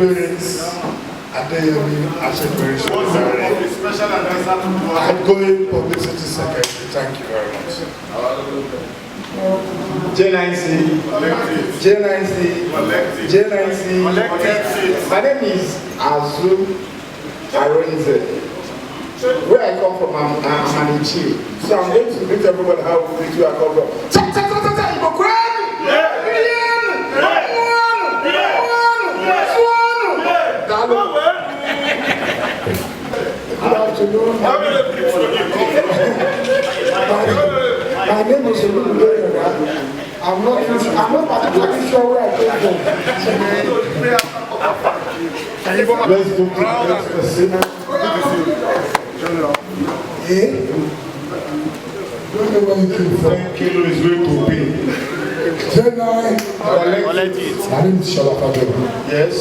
Outgoing publicity secretary. Thank you very much. J9C. My name is Azu Aronze. Where I come from, I'm Manichi. So I'm going to meet everybody how we do I come from. Good afternoon. My name is Ogba. I'm not particularly sure where I came from. Let's go to the next person. Don't know where you came from. 10 kilo is going to pay. January9Collective. My name is Shalafado. Yes.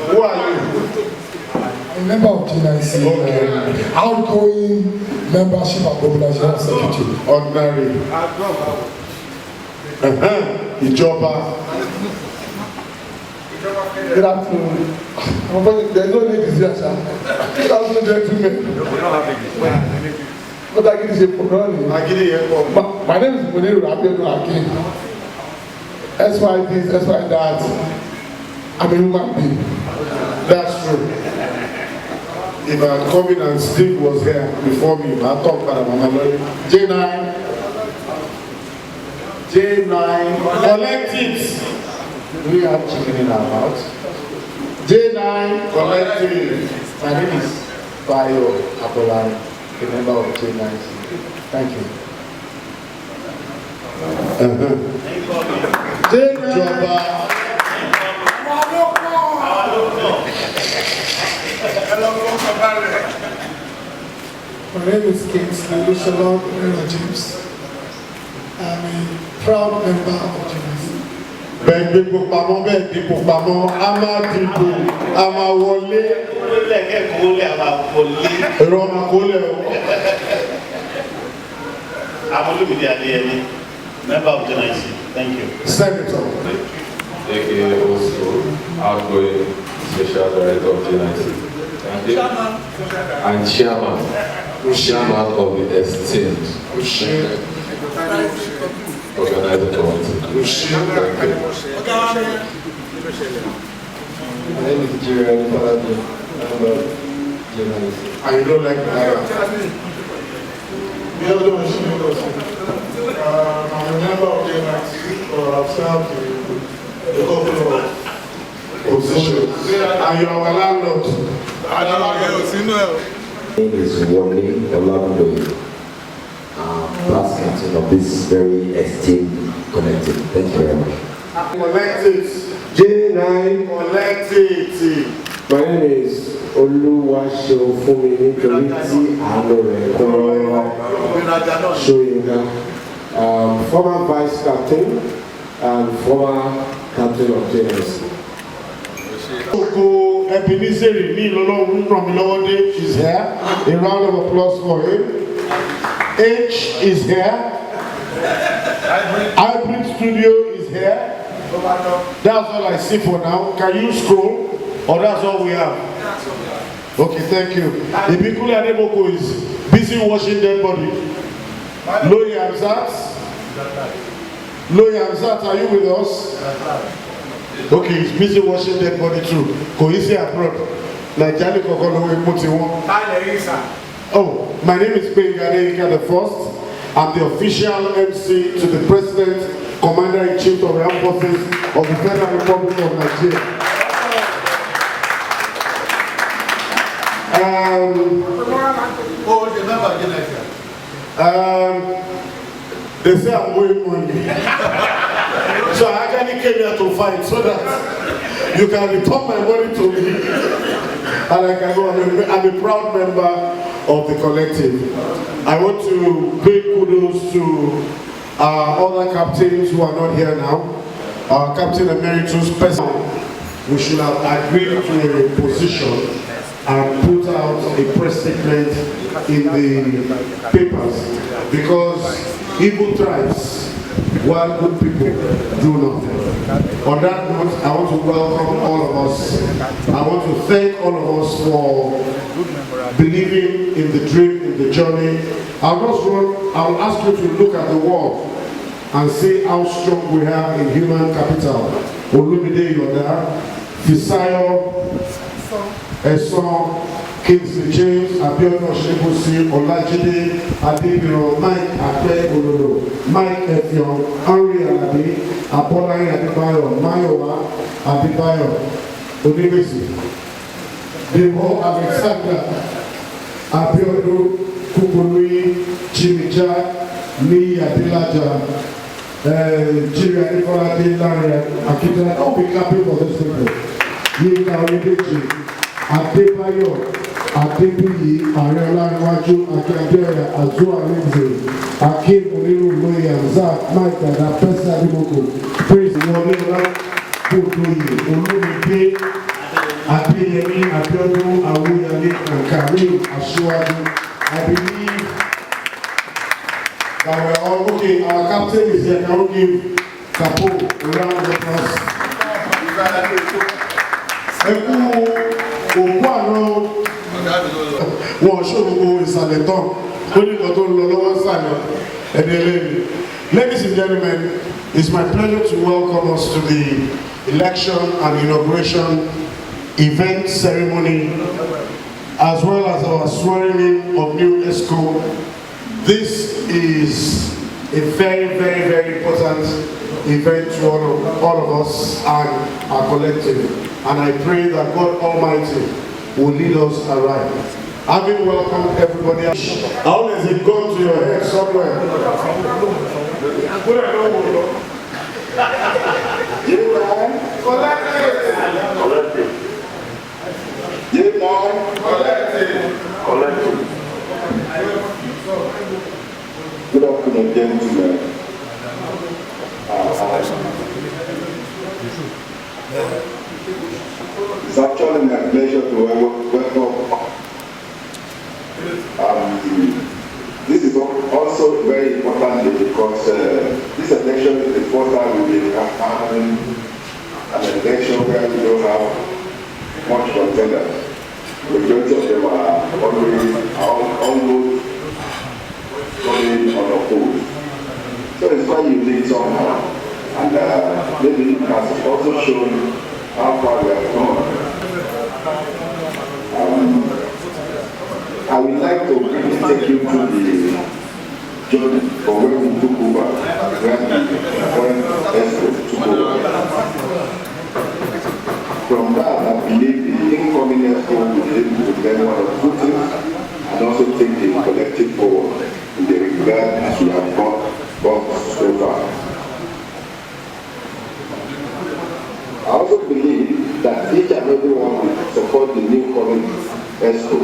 Who are you? A member of January9C. Outgoing membership and mobilization secretary. Ordinary. Ijoba. Good afternoon. There's no ladies here, sir. Good afternoon, gentlemen. But I get this my name is Muniru Abiodun Akin. That's why this, that's why that. I'm a human being. That's true. If I had come in and Steve was here before me, I'll talk about Mama Lori. J9Collective. Do we have chicken in our mouth? J9Collective. My name is Bayo Apolan, a member of J9C. Thank you. My name is Kingsley Luchalon James. I'm a proud member of James. Member of January9C. Thank you. Senator. AKA also outgoing special director of January9C. Thank you. And chairman of the esteemed organizing committee. Thank you. My name is January9Collective, member of January9C. And you don't like Naira? I'm a member of January9C, but I've served a couple of positions. And you are our landlord. My name is Wole Olagundoye, past captain of this very esteemed collective. Thank you very much. Collective. J9Collective. My name is Oluwasho Fumini Toliti Shoyinka, former vice captain and former captain of January9C. Ebenezer is here. A round of applause for him. H is here. Hybrid Studio is here. That's all I see for now. Can you scroll? Or that's all we have? Okay, thank you. Ibikuli Adeboko is busy washing dead body. Loyi Hamzat, are you with us? Okay, he's busy washing dead body too. Koisi abroad. Nigeria Oh, my name is Benga the First. I'm the official MC to the President, Commander-in-Chief of the Armed Forces of the Federal Republic of Nigeria. They say I'm going money. So I actually came here to fight so that you can return my money to me. And I can go. I'm a proud member of the collective. I want to pay kudos to other captains who are not here now. Captain Emeritus Person. We should have agreed to a position and put out a press statement in the papers, because evil thrives while good people do nothing. On that note, I want to welcome all of us thank all of us for believing in the dream, in the journey. I'll ask you to look at the wall and see how strong we are in human capital. Olumide Yoda, Fisayo, Eson, Kingsley James, Abiodun Oshibusi, Olajide, Adebiro, Mike Akpe Ololo, Mike Efion, Henry Alabi, Abolari Adebayo, Mayowa Adebayo, Onibesi, Demo Alexander, Abiodun Kukului, Chimija, Lee Adilaja, Jiri Adekolade, Larry Akita. Don't be clapping for those people. Yinka Oyedeji, Adebayo, Adebiyi, Ariola Iwaju, Akiadeya, Azua Lindsay, Akim Oniru Loye, Zach, Mike, and Apesa Adimoko, Praise Wolela, Kudoye, Olumide, Adeyemi, Abiodun, Awuyale, and Karim Ashuadu. I believe that we're all okay. Our captain is here. Can we give Kapo a round of applause? Wọ́n ṣòro ìsàlẹ̀ tán, ó ní ìkan tó ń lọ lọ́wọ́ sàlẹ̀ ẹni ẹlẹ́ni. Ladies and gentlemen, it's my pleasure to welcome us to the election and inauguration event ceremony, as well as our swearing in of new Exco. This is a very, very, very important event to all of us and our collective. And I pray that God Almighty will lead us aright. Having welcomed everybody, how has it gone to your head somewhere? Good afternoon, gentlemen. It's actually my pleasure to welcome. This is also very important because this election is the first time we've been having an election where we don't have much contenders. The majority of them are almost going unopposed. So it's quite unique somehow. And maybe it has also shown how far we have gone. I would like to really take you through the journey from when we took over, when Exco took over. From that, I believe the incoming Exco will be able to learn one of two things and also take the collective forward in the regard as we have gone so far. I also believe that each and every one will support the new coming Exco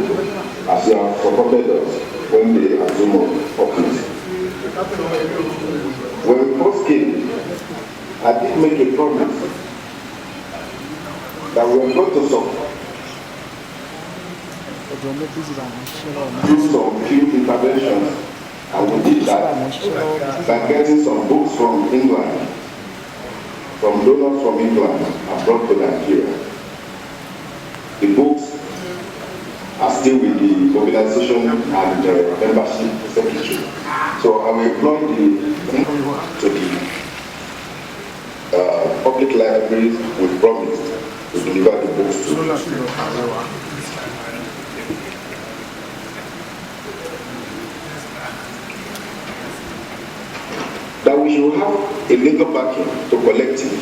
as they have supported us when they assumed office. When we first came, I did make a promise that we were going to do some few interventions, and we did that by getting some books from England, from donors from England and brought to Nigeria. The books are still with the organization and membership secretary. So I will employ to the public libraries with promise to deliver the books to. That we should have a legal backing to collective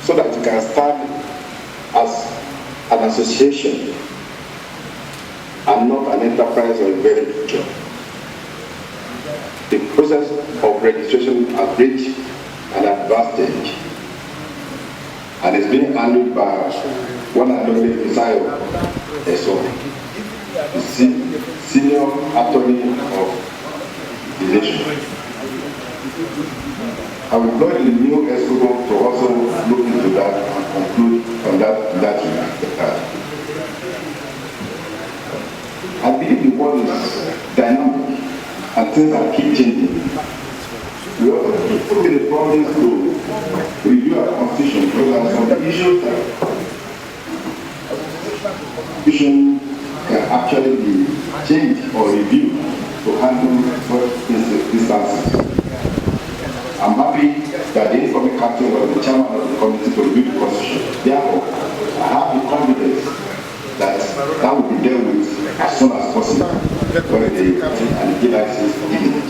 so that we can stand as an association and not an enterprise or a verification. The process of registration has reached an advanced stage and is being handled by one and only Fisayo, the senior attorney of the nation. I will employ the new Exco to also look into that and conclude on that regard. I believe the world is dynamic and things are keep changing. We also put in the promise to review our constitution because there are some issues that constitution can actually be changed or reviewed to handle such instances. I'm happy that the incoming captain was the chairman of the committee to review the constitution. Therefore, I have the confidence that that will be dealt with as soon as possible when the captain and the license is given.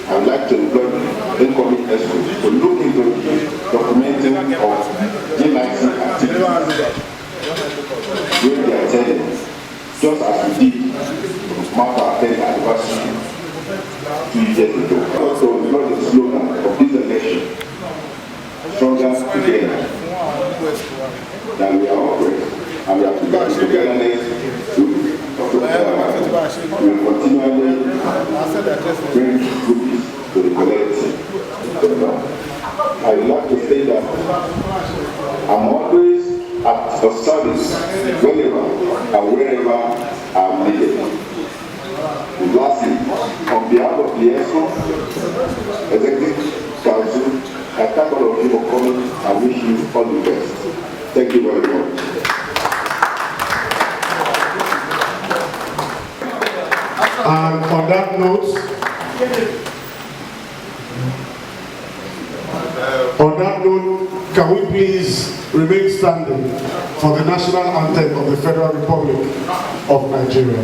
I would like to employ the incoming Exco to look into the documenting of the license activities where they are attended, just as we did mark our 10th anniversary 2 years ago. Also, it's not the slogan of this election, stronger together, that we are offering, and we have to get togetherness to we will continually bring goodies to the collective. I would like to say that I'm always at the service whenever and wherever I'm needed. Lastly, on behalf of the Exco Executive Council, I thank all of you for coming and wish you all the best. Thank you very much. And on that note, can we please remain standing for the national anthem of the Federal Republic of Nigeria?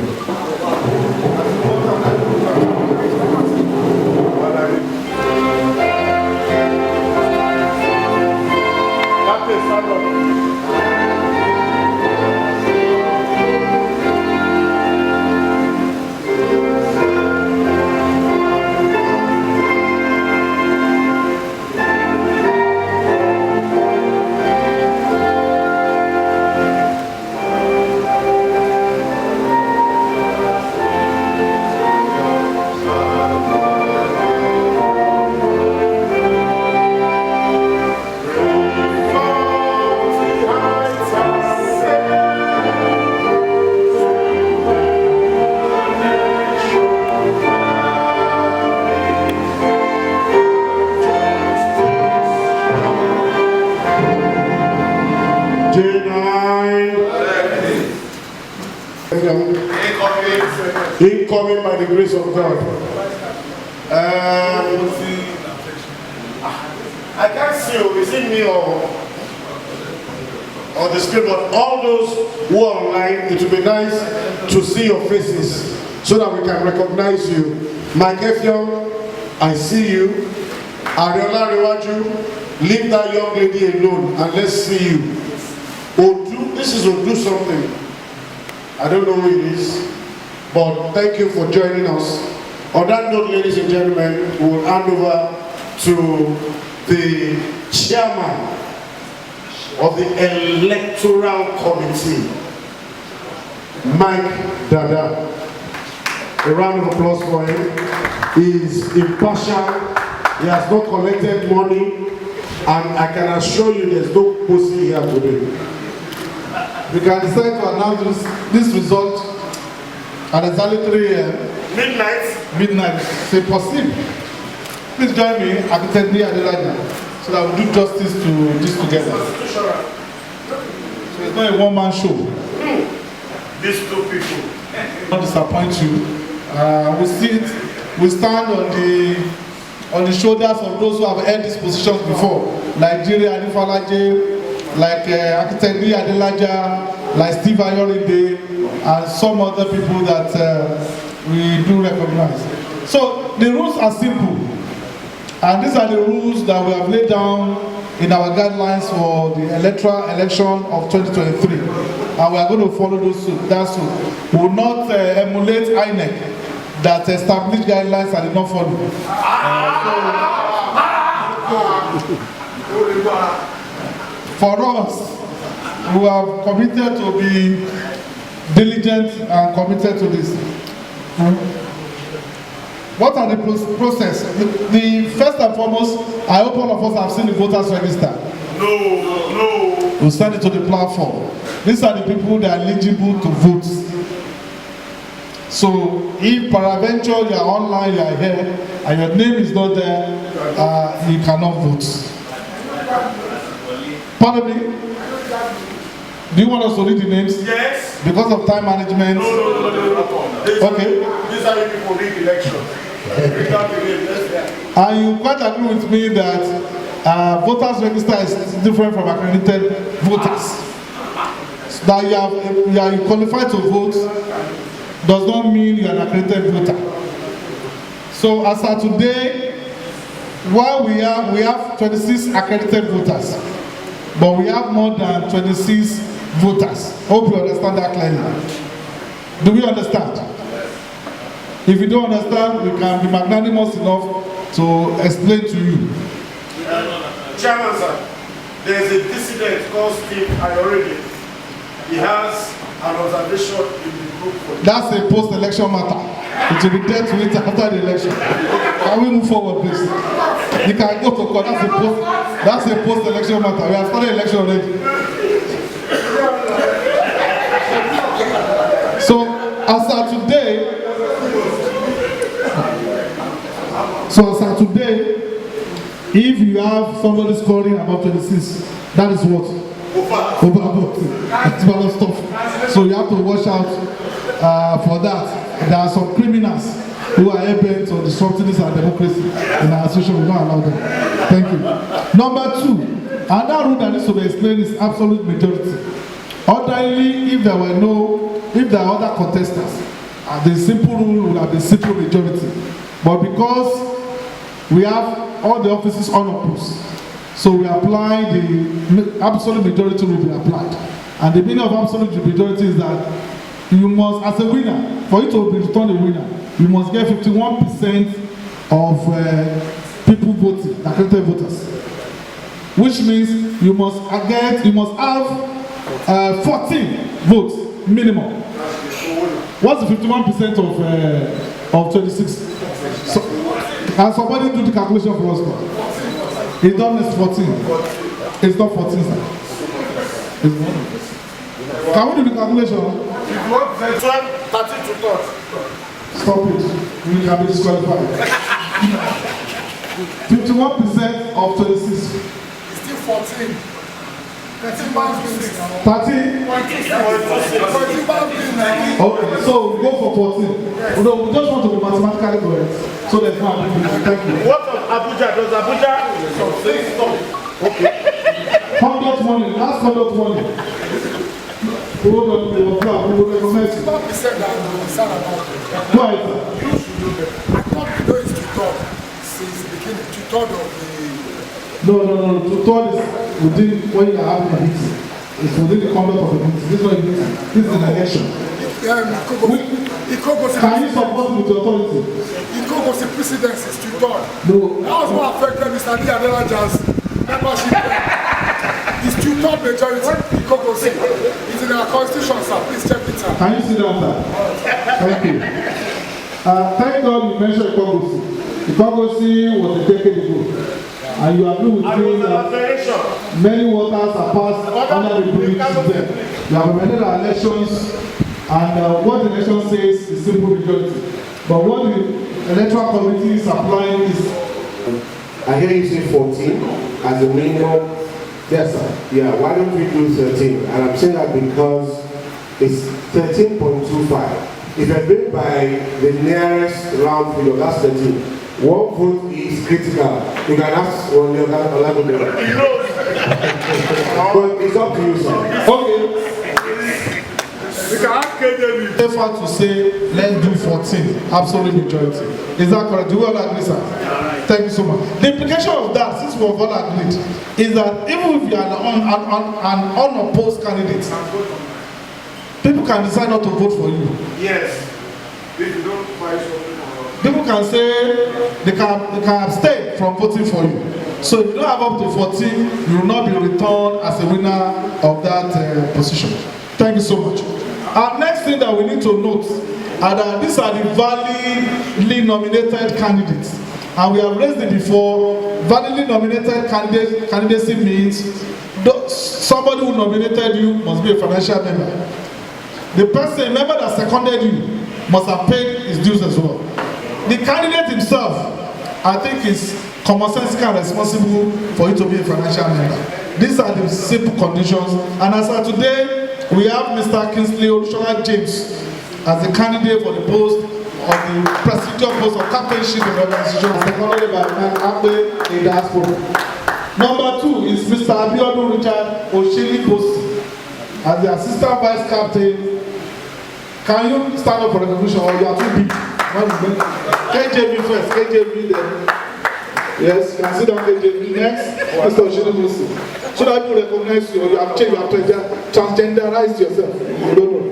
Incoming by the grace of God. I can't see you, is it me or the screen, but all those who are online, it would be nice to see your faces so that we can recognize you. Mike Effiong, I see you. Ariola Rewaju, leave that young lady alone and let's see you. Odu, this is Odu something. I don't know who it is, but thank you for joining us. On that note, ladies and gentlemen, we will hand over to the chairman of the Electoral Committee, Mike Dada. A round of applause for him. He is impartial. He has not collected money, and I can assure you there's no pussy here today. We can decide to announce this result at exactly 3 a.m. Midnight. C'est possible. Please join me at the Teddy Adelaja so that we do justice to this together. So it's not a one-man show. These two people. Not disappoint you. We stand on the shoulders of those who have held these positions before, like Jerry Adifalaje, like Architect Adelaja, like Steve Ayorinde, and some other people that we do recognize. So the rules are simple, and these are the rules that we have laid down in our guidelines for the electoral election of 2023, and we are going to follow that suit. We will not emulate INEC that established guidelines and did not follow. For us, we have committed to be diligent and committed to this. What are the process? The first and foremost, I hope all of us have seen the voters register. No. We'll send it to the platform. These are the people that are eligible to vote. So if peradventure you are online, you are here, and your name is not there, you cannot vote. Pardon me? Do you want us to read the names? Yes. Because of time management. No. Okay. These are the people read elections. Read out the name. And you quite agree with me that voters register is different from accredited voters. So that you are qualified to vote does not mean you are an accredited voter. So as of today, while we have 26 accredited voters, but we have more than 26 voters. Hope you understand that clearly. Do we understand? If you don't understand, we can be magnanimous enough to explain to you. Chairman, sir, there's a dissident called Steve Ayorede. He has an observation in the group for you. That's a post-election matter. It will be dealt with after the election. Can we move forward, please? You can go to court. That's a post-election matter. We have started election already. So as of today, if you have somebody scoring about 26, that is what? Over stuff. So you have to watch out for that. There are some criminals who are bent on disrupting this our democracy in our association. We don't allow them. Thank you. Number two, another rule that needs to be explained is absolute majority. Ordinarily, if there are other contestants, the simple rule would have been simple majority. But because we have all the offices unopposed, so we apply the absolute majority will be applied. And the meaning of absolute majority is that you must, as a winner, for you to be returned a winner, you must get 51% of people voting, accredited voters. Which means you must have 14 votes minimum. What's the 51% of 26? So, can somebody do the calculation for us? It's done as 14. It's not 14, sir. It's 1. Can we do the calculation? 13 to 30. Stop it. We can be disqualified. 51% of 26. It's still 14. 13 pounds. 13? Okay, so go for 14. No, we just want to be mathematically correct. So there's no ambiguity. Thank you. What of Abuja? Does Abuja say stop? Okay. Conduct money. Last conduct money. Hold on, we will recommend you. Stop the said that I'm concerned about it. Why? You should do that. I thought you know it's tutored since the beginning. Tutored of the... No. Tutor is within when you have a meeting. It's within the conduct of the meeting. This is not a meeting. This is an election. Can you support with the authority? Ikogosi precedence is tutored. No. That was what affected Mr. D. Adelaja's membership. It's tutored majority. Ikogosi. It's in our constitution, sir. Please check it out. Can you sit down, sir? Thank you. Thank God you mentioned Ikogosi. Ikogosi was a decade ago. And you agree with me that many waters are passed under the bridge since then. You have amended our elections, and what the election says is simple majority. But what the electoral committee is applying is... I hear you say 14 as a minimum. Yes, sir. Yeah, why don't we do 13? And I'm saying that because it's 13.25. If you're going by the nearest round figure, that's 13. One vote is critical. You can ask one the other. But it's up to you, sir. Okay. We can ask KJB. Effort to say, let's do 14. Absolute majority. Is that correct? Do we all agree, sir? Thank you so much. The implication of that, since we've all agreed, is that even if you are an unopposed candidate, people can decide not to vote for you. Yes. If you don't find something. People can say they can abstain from voting for you. So if you don't have up to 14, you will not be returned as a winner of that position. Thank you so much. Our next thing that we need to note are that these are the validly nominated candidates. And we have raised it before. Validly nominated candidacy means somebody who nominated you must be a financial member. The person, member that seconded you, must have paid his dues as well. The candidate himself, I think, is commonsensical and responsible for you to be a financial member. These are the simple conditions, and as of today, we have Mr. Kingsley Olushola James as the candidate for the post of the prestigious post of captainship in the organization, seconded by Ogba in diaspora. Number 2 is Mr. Abiodun Richard Oshili Post as the assistant vice captain. Can you stand up for recognition or you are too big? KJB first, KJB then. Yes, you can sit down KJB next. Mr. Oshili Post. So that people recognize you or you have changed, you have transgenderized yourself. You don't know.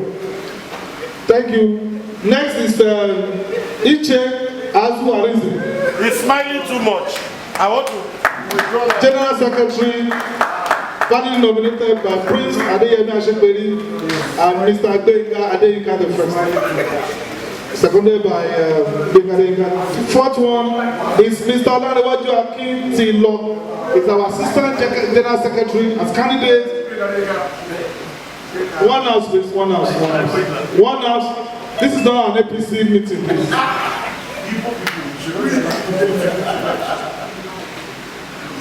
Thank you. Next is Iche Azu Arizi. He's smiling too much. I want to withdraw that. General Secretary, finally nominated by Prince Adeyemi Ashekperi and Mr. Adeyinka the First. Seconded by Adeyinka. Fourth one is Mr. Olarewaju Akin Tilo. He's our Assistant General Secretary as candidate. One house, please. One house. One house. This is not an APC meeting, please.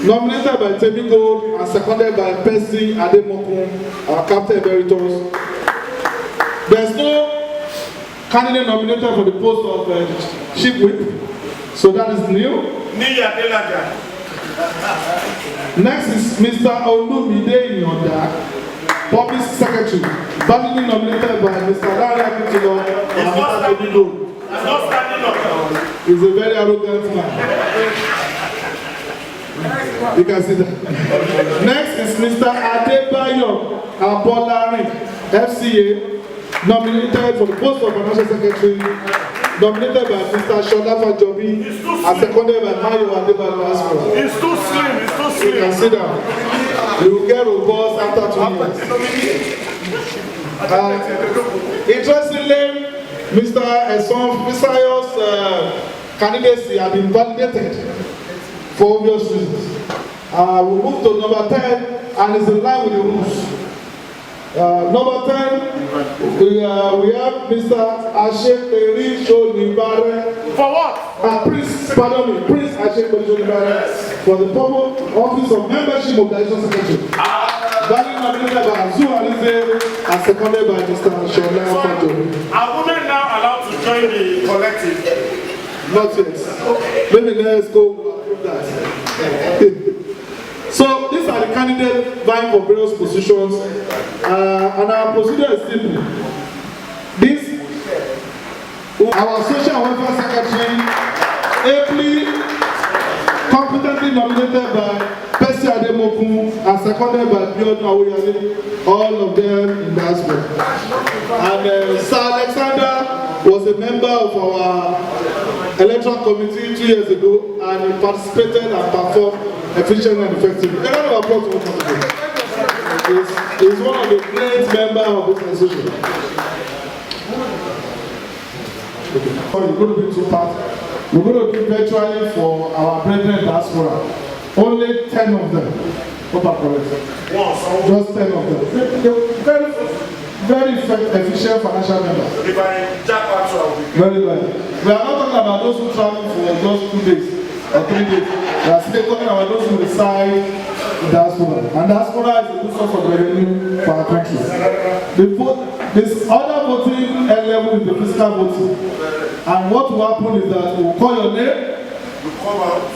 Nominated by Temi Gold and seconded by Percy Ademokun, our Captain Emeritus. There's no candidate nominated for the post of Chief Whip, so that is new. Next is Mr. Olumide Nyonda, Public Secretary, validly nominated by Mr. Larry Akintilo and Mr. Temi Gold. He's a very arrogant man. You can see that. Next is Mr. Adebayo Abolari, FCA, nominated for the post of Financial Secretary, nominated by Mr. Shola Fajobi, and seconded by Mayo Adebayo Aspera. He's too slim, he's too slim. You can see that. You will get robust after 2 years. Interestingly, Mr. Eson Fisayo's candidacy has been validated for obvious reasons. We move to number 10 and it's in line with the rules. Number 10, we have Mr. Ashekperi Shonibare. For what? Prince Ashekperi Shonibare for the purpose office of membership mobilization secretary. Value nominated by Azu Arize and seconded by Mr. Shola Fajobi. Are women now allowed to join the collective? Not yet. Maybe let's go approve that. So these are the candidates vying for various positions, and our procedure is simple. This, our social welfare secretary, ably, competently nominated by Percy Ademokun and seconded by Biodun Awoyale, all of them in diaspora. And Sir Alexander was a member of our electoral committee 2 years ago, and he participated and performed efficiently and effectively. A lot of applause for him. He's one of the great members of this association. Okay. So we're going to be 2 parts. We're going to do virtually for our brethren in diaspora. Only 10 of them. Just 10 of them. Very efficient financial members. Very well. We are not talking about those who travel for just 2 days or 3 days. We are still talking about those who reside in diaspora. And diaspora is a good source of revenue for our country. This other voting level is the physical voting. And what will happen is that we will call your name,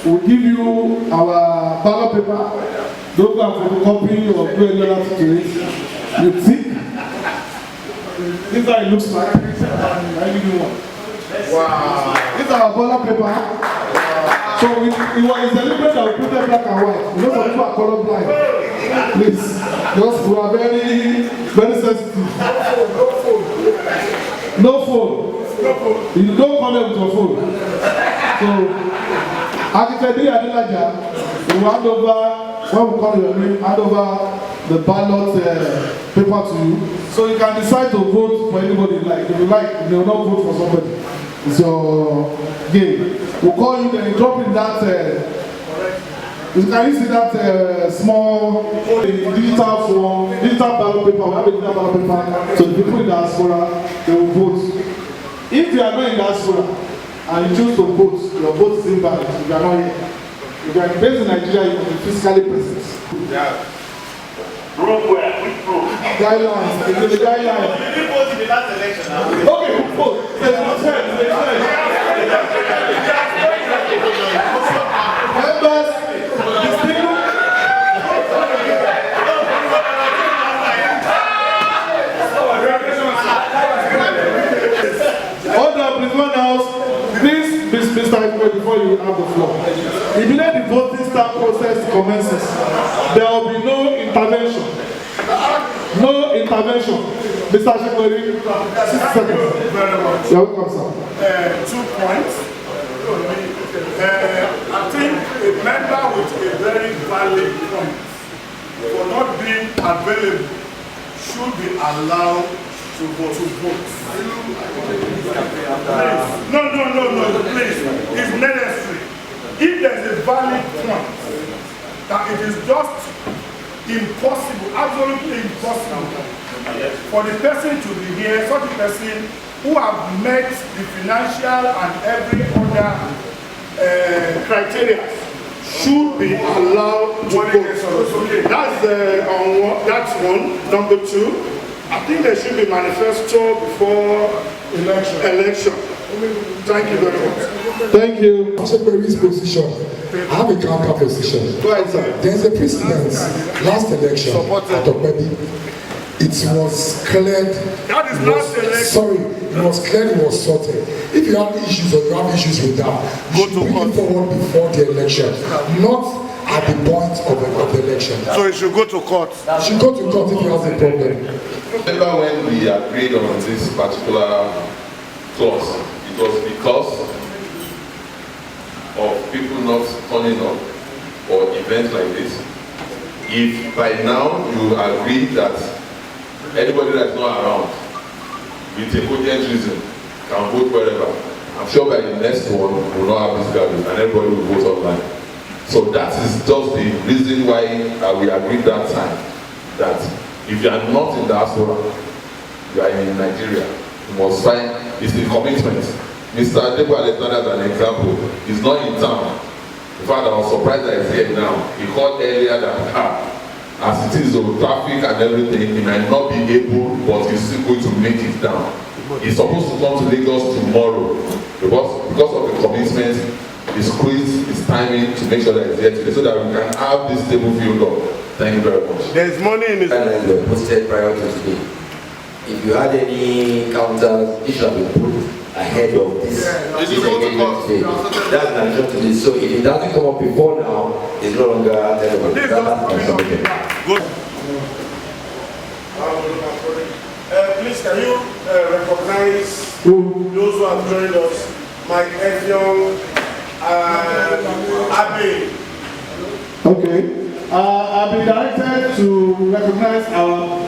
we will give you our ballot paper, don't go and photocopy or do any other to it. You tick. This is how it looks like. I give you one. Wow. This is our ballot paper. So it was deliberate that we put them black and white. You know some people are colorblind. Please. Because we are very, very sensitive. No phone. You don't come here with your phone. So, Architect Adelaja, we will hand over, when we call your name, hand over the ballot paper to you. So you can decide to vote for anybody you like. If you like, you will not vote for somebody. It's your game. We'll call you, then you drop in that, can you see that small digital form, digital ballot paper, we have a digital ballot paper, so the people in the diaspora, they will vote. If you are not in diaspora and you choose to vote, your vote is invalid. If you are not here. If you are based in Nigeria, you will be physically present. Yeah. Room where? Which room? Guidelines. It's in the guidelines. You didn't vote in the last election. Okay, vote. Members, order, please, one house. Please, Mr. Exco, before you have the floor. Immediately the voting start process commences, there will be no intervention. No intervention. Mr. Exco, 6 seconds. You're welcome, sir. 2 points. I think a member with a very valid point for not being available should be allowed to vote. Please. No, please. It's necessary. If there's a valid point that it is just impossible, absolutely impossible for the person to be here, such a person who have met the financial and every other criteria should be allowed to vote. That's one. Number 2, I think there should be manifesto before election. Thank you very much. Thank you. Secretary's position. I have a counter position. Go ahead, sir. There's a precedent. Last election at Ogba, it was cleared. That is last election. Sorry, it was cleared, it was sorted. If you have issues or you have issues with that, you should bring it forward before the election, not at the point of the election. So it should go to court. You should go to court if you have a problem. Remember when we agreed on this particular clause, it was because of people not turning up for events like this. If by now you agree that anybody that's not around with a cogent reason can vote wherever, I'm sure by the next one we will not have this gathering and everybody will vote online. So that is just the reason why we agreed that time that if you are not in diaspora, you are in Nigeria, you must find, it's the commitment. Mr. Adebo Alexander, as an example, is not in town. In fact, I was surprised that he's here now. He called earlier that as it is the traffic and everything, he might not be able, but he's still going to make it down. He's supposed to come to Lagos tomorrow because of the commitment. He squeezed his timing to make sure that he's here today so that we can have this table filled up. Thank you very much. There's money in it. Guidelines were posted prior to today. If you had any counters, it should have been put ahead of this engagement today. That's an addition to this. So if it doesn't come up before now, it's no longer tenable. Please, can you recognize those who have joined us? Mike Effiong, Abe. Okay. I've been directed to recognize our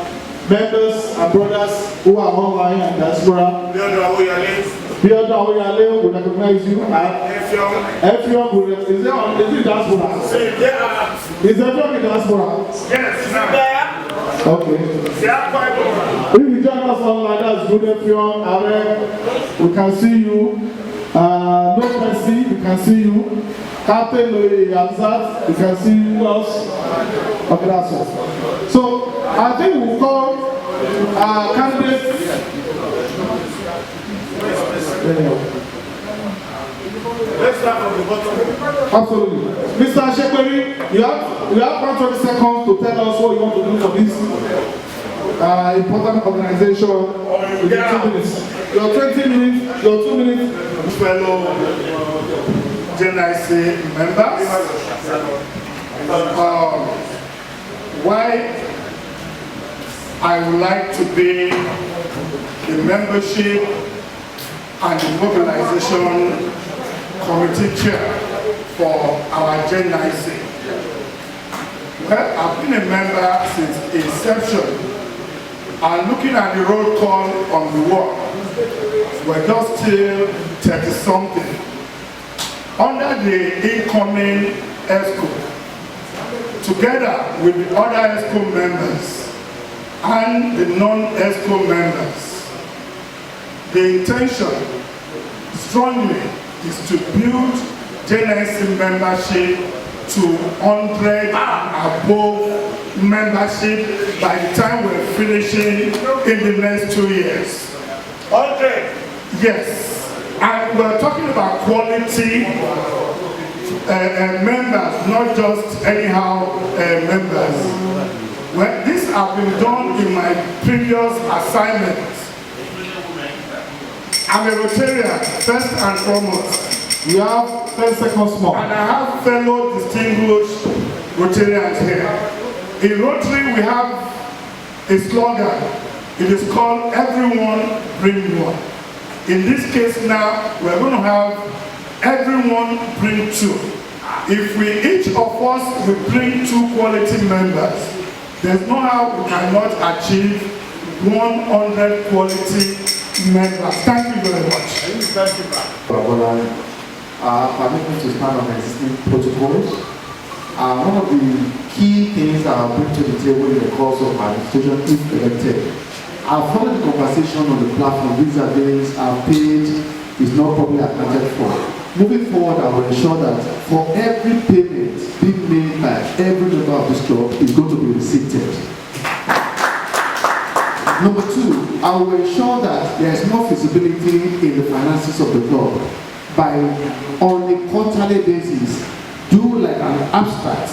members and brothers who are online and diaspora. Beyond Aoyale will recognize you. Effiong will recognize you. Is it diaspora? Is Effiong in diaspora? Yes, okay. If you join us online, that's good. Effiong, Are, we can see you. No Mercy, we can see you. Captain Louis Abzat, we can see who else. Okay, that's all. So I think we'll call candidates. Let's start from the bottom. Absolutely. Mr. Shekperi, you have 120 seconds to tell us what you want to do for this important organization within 2 minutes. Your 20 minutes, your 2 minutes. Fellow January9 members, why I would like to be the membership and the mobilization committee chair for our January9. Well, I've been a member since inception, and looking at the roll call on the wall, we're just still 30-something. Under the incoming Exco, together with the other Exco members and the non-Exco members, the intention strongly is to build January9 membership to 100 above membership by the time we're finishing in the next 2 years. Okay. Yes, and we're talking about quality members, not just anyhow members. Well, this has been done in my previous assignments. I'm a Rotarian, first and foremost. We have 10 seconds more. And I have fellow distinguished Rotarians here. In Rotary, we have a slogan. It is called "Everyone Bring One." In this case now, we're going to have "Everyone Bring Two." If we, each of us, will bring 2 quality members, there's no how we cannot achieve 100 quality members. Thank you very much. Thank you, permit me to stand on existing protocols. One of the key things that I'll bring to the table in the course of my administration if elected, I'll follow the conversation on the platform. These are things I've paid is not properly accounted for. Moving forward, I will ensure that for every payment being made by every member of this club is going to be receipted. Number 2, I will ensure that there is more feasibility in the finances of the club by, on a quarterly basis, do like an abstract,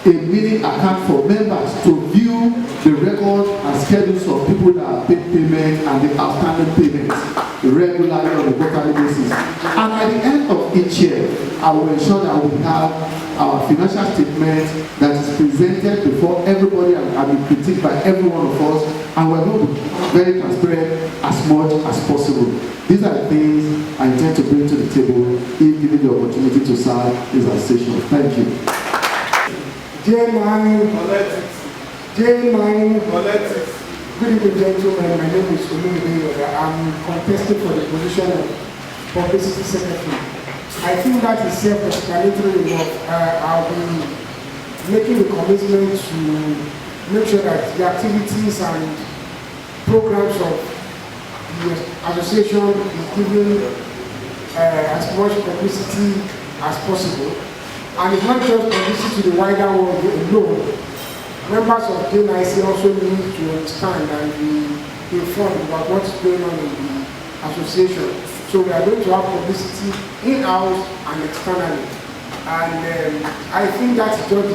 a meeting account for members to view the record and schedules of people that have paid payment and the outstanding payments regularly on a quarterly basis. And at the end of each year, I will ensure that we have our financial statement that is presented before everybody and be critiqued by every one of us, and we're going to be very transparent as much as possible. These are the things I intend to bring to the table if given the opportunity to serve this association. Thank you. Good evening, gentlemen. My name is Olumide. I'm contesting for the position of Publicity Secretary. I think that is self-explanatory enough. I'll be making the commitment to make sure that the activities and programs of the association is given as much publicity as possible. And it's not just publicity to the wider world alone. Members of JNIC also need to understand and be informed about what's going on in the association. So we are going to have publicity in-house and externally. And I think that's just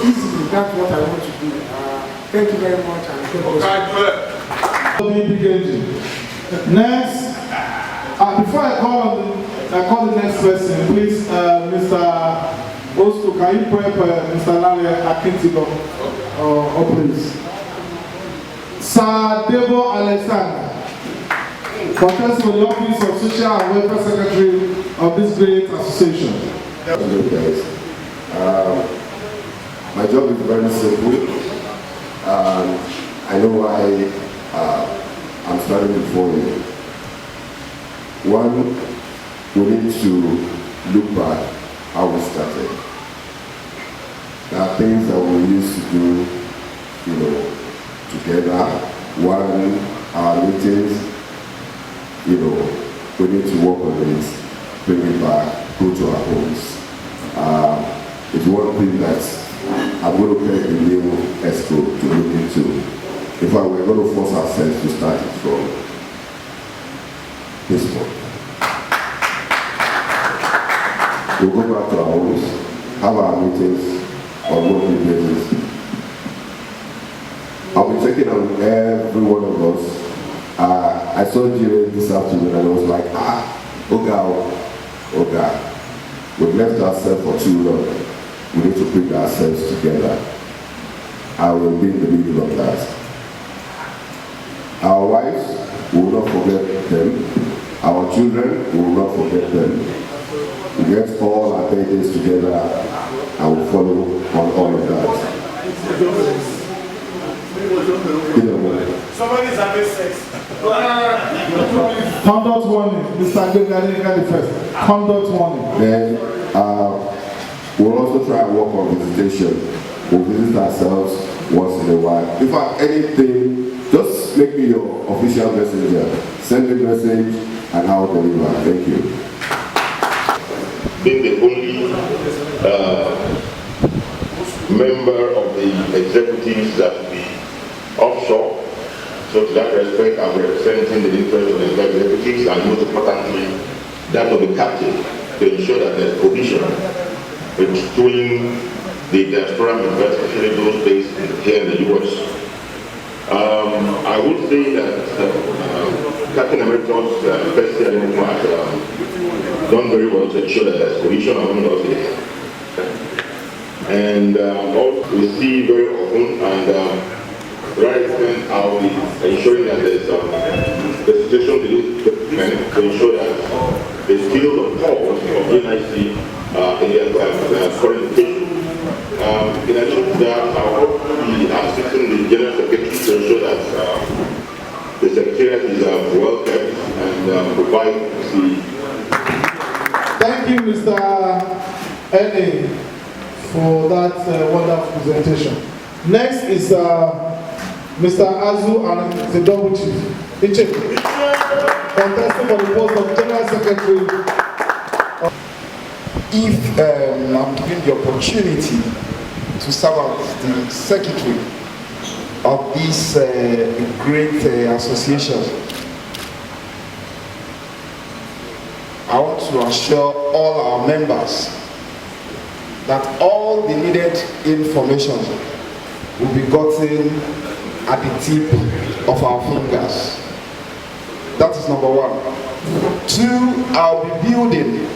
easily, that's what I want to do. Thank you very much and God bless you. Next, before I call the next person, please, Mr. Osto, can you prep Mr. Larry Akintigo, please? Sir Debo Alexander, contesting for the office of Social and Welfare Secretary of this great association. Hello guys. My job is very simple. I know why I'm standing before you. One, we need to look back how we started. There are things that we used to do, together. One, our meetings, we need to work on this, bring it back, go to our homes. It's one thing that I'm going to pay the new Exco to look into. In fact, we're going to force ourselves to start it from this month. We'll go back to our homes, have our meetings on monthly basis. I'll be checking on every one of us. I saw January this afternoon and I was like, Ogba, we've left ourselves for too long. We need to bring ourselves together. I will be in the middle of that. Our wives, we will not forget them. Our children, we will not forget them. We get all our birthdays together and we follow on all of that. Somebody's having sex. Conduct warning. Mr. Gregor, the first. Conduct warning. Then we'll also try and work on visitation. We'll visit ourselves once in a while. In fact, anything, just make me your official messenger. Send me a message and I'll deliver. Thank you. Being the only member of the executives that will be offshore. So to that respect, I'm representing the interest of the executives and most importantly, that of the captain to ensure that there's cohesion between the diaspora members, especially those based here in the US. I would say that Captain Emeritus First Year has done very well to ensure that there's cohesion among us here. And also we see very often and right extent how we ensuring that there's the situation to ensure that the field of cause of NIC in their current location. In addition to that, I will be assisting the General Secretary to ensure that the Secretariat is well kept and provide the... Thank you, Mr. N.A. for that wonderful presentation. Next is Mr. Azu and the double chief, contesting for the post of General Secretary. If I'm given the opportunity to serve as the secretary of this great association, I want to assure all our members that all the needed information will be gotten at the tip of our fingers. That is number one. Two, I'll be building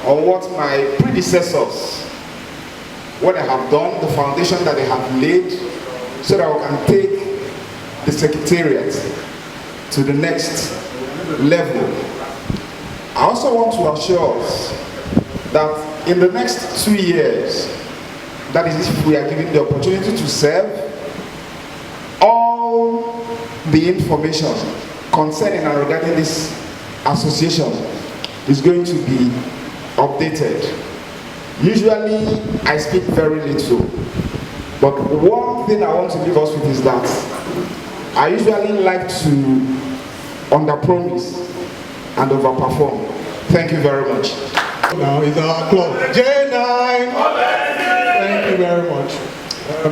on what my predecessors, what they have done, the foundation that they have laid, so that we can take the Secretariat to the next level. I also want to assure us that in the next 2 years, that is if we are given the opportunity to serve, all the information concerning and regarding this association is going to be updated. Usually I speak very little, but one thing I want to leave us with is that I usually like to under-promise and over-perform. Thank you very much. Now is our club J9. Thank you very much.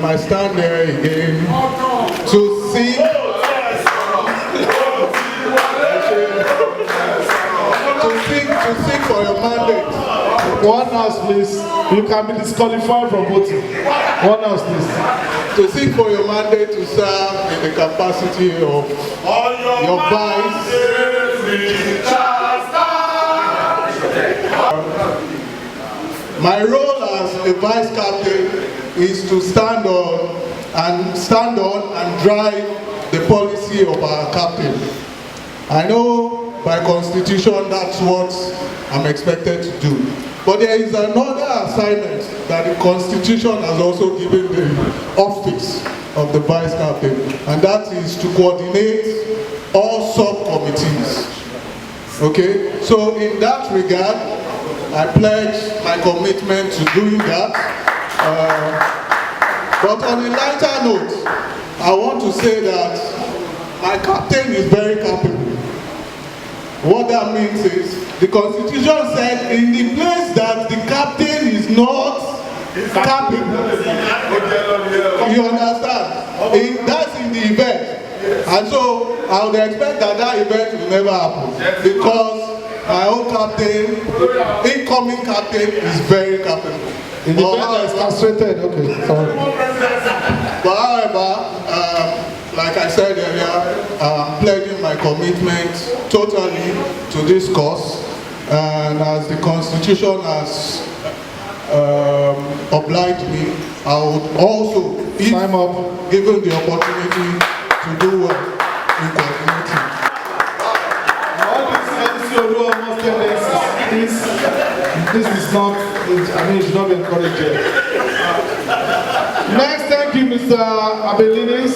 I stand there again to sing. To sing for your mandate. One house, please. You can be disqualified from voting. One house, please. To sing for your mandate to serve in the capacity of your vice. My role as a vice captain is to stand on and drive the policy of our captain. I know by constitution that's what I'm expected to do. But there is another assignment that the constitution has also given the office of the vice captain, and that is to coordinate all subcommittees. Okay, so in that regard, I pledge my commitment to doing that. But on a lighter note, I want to say that my captain is very capable. What that means is, the constitution said in the place that the captain is not capable. You understand? That's in the event. And so I would expect that that event will never happen. Because my own captain, incoming captain, is very capable. In the event is castrated, okay. Sorry. But however, like I said earlier, I'm pledging my commitment totally to this cause, and as the Constitution has obliged me, I would also, if I'm given the opportunity to do well in coordinating. All these NCO almost tendencies, this is not, I mean, it should not be encouraged yet. Next, thank you, Mr. Abelinis.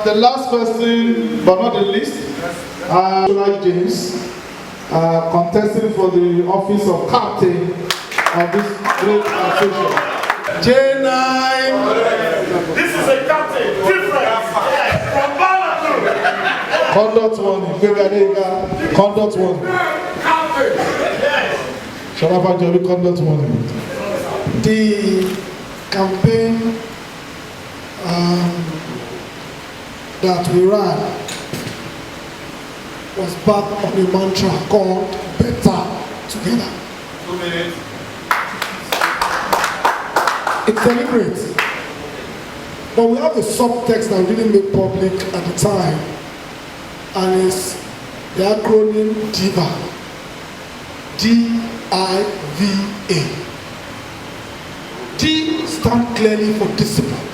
The last person, but not the least, James, contesting for the office of captain of this great association. J9. This is a captain, different from Balatu. Conduct one, conduct one. Sharafa Jobi, conduct one. The campaign that we ran was part of a mantra called Better Together. 2 minutes. It's deliberate, but we have a subtext that we didn't make public at the time, and it's the acronym DIVA. D-I-V-A. D stands clearly for discipline.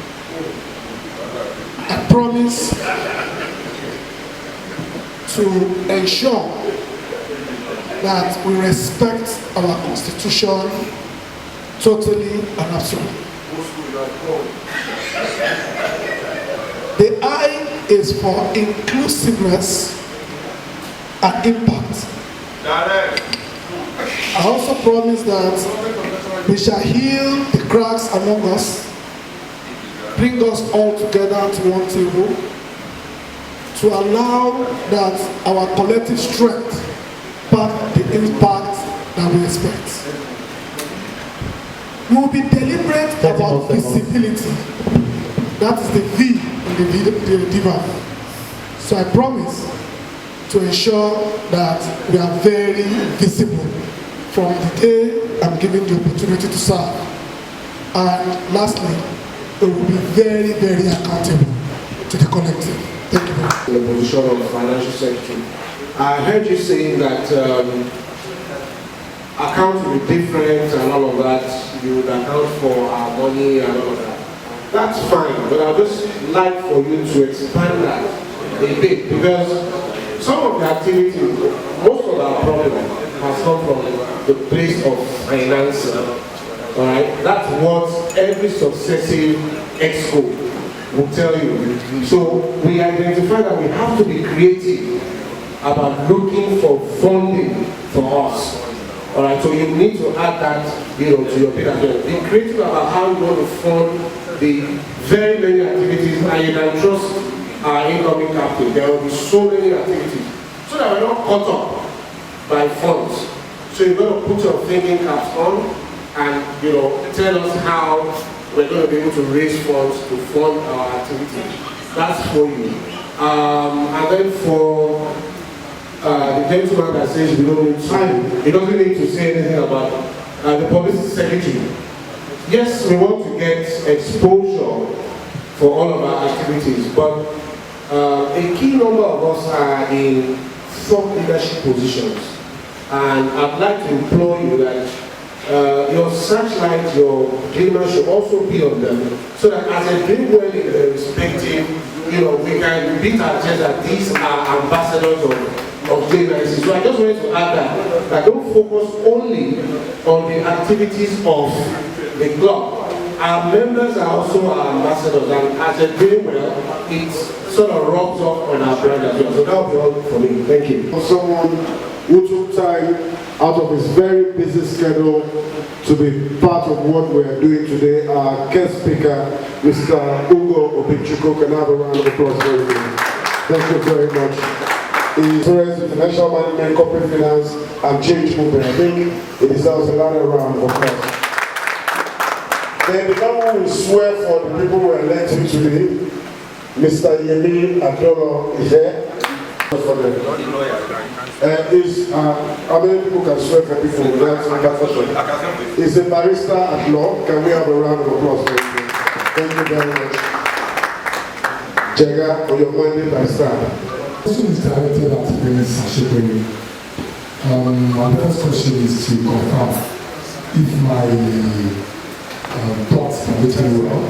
I promise to ensure that we respect our constitution totally and absolutely. The I is for inclusiveness and impact. I also promise that we shall heal the cracks among us, bring us all together to one table, to allow that our collective strength pack the impact that we expect. We will be deliberate about visibility. That is the V in the DIVA. So I promise to ensure that we are very visible from the day I'm given the opportunity to serve. And lastly, we will be very, very accountable to the collective. Thank you very much. In the position of financial secretary, I heard you saying that accounts will be different and all of that. You would account for our money and all of that. That's fine, but I'd just like for you to expand that a bit, because some of the activity, most of our problem has come from the place of finance. All right, that's what every successive Exco will tell you. So we identify that we have to be creative about looking for funding for us. All right, so you need to add that, to your bid as well. Be creative about how you want to fund the very many activities, and you can trust our incoming captain. There will be so many activities, so that we're not caught up by funds. So you're going to put your thinking caps on, and tell us how we're going to be able to raise funds to fund our activities. That's for you. And then for the gentleman that says we don't need time, he doesn't need to say anything about the publicity secretary. Yes, we want to get exposure for all of our activities, but a key number of us are in top leadership positions, and I'd like to implore you that your searchlight, your glimmer should also be on them, so that as a dream well in the respective, we can beat our chest that these are ambassadors of JNIC. So I just wanted to add that don't focus only on the activities of the club. Our members are also our ambassadors, and as a dream well, it sort of rubs off on our brand as well. So that will be all for me. Thank you. For someone who took time out of his very busy schedule to be part of what we are doing today, our guest speaker, Mr. Ugo Obichukwu. Can I have a round of applause for him? Thank you very much. He is International Management, Corporate Finance, and Change Movement. I think it deserves another round of applause. Then the man who will swear for the people who are elected today, Mr. Yemi Adolo, is here. For them. How many people can swear for people without some? He's a barrister at law. Can we have a round of applause for him? Thank you very much. Jega, for your mandate, I start. The question is directed at Ms. Ashipwe. My first question is to confirm if my thoughts are getting well.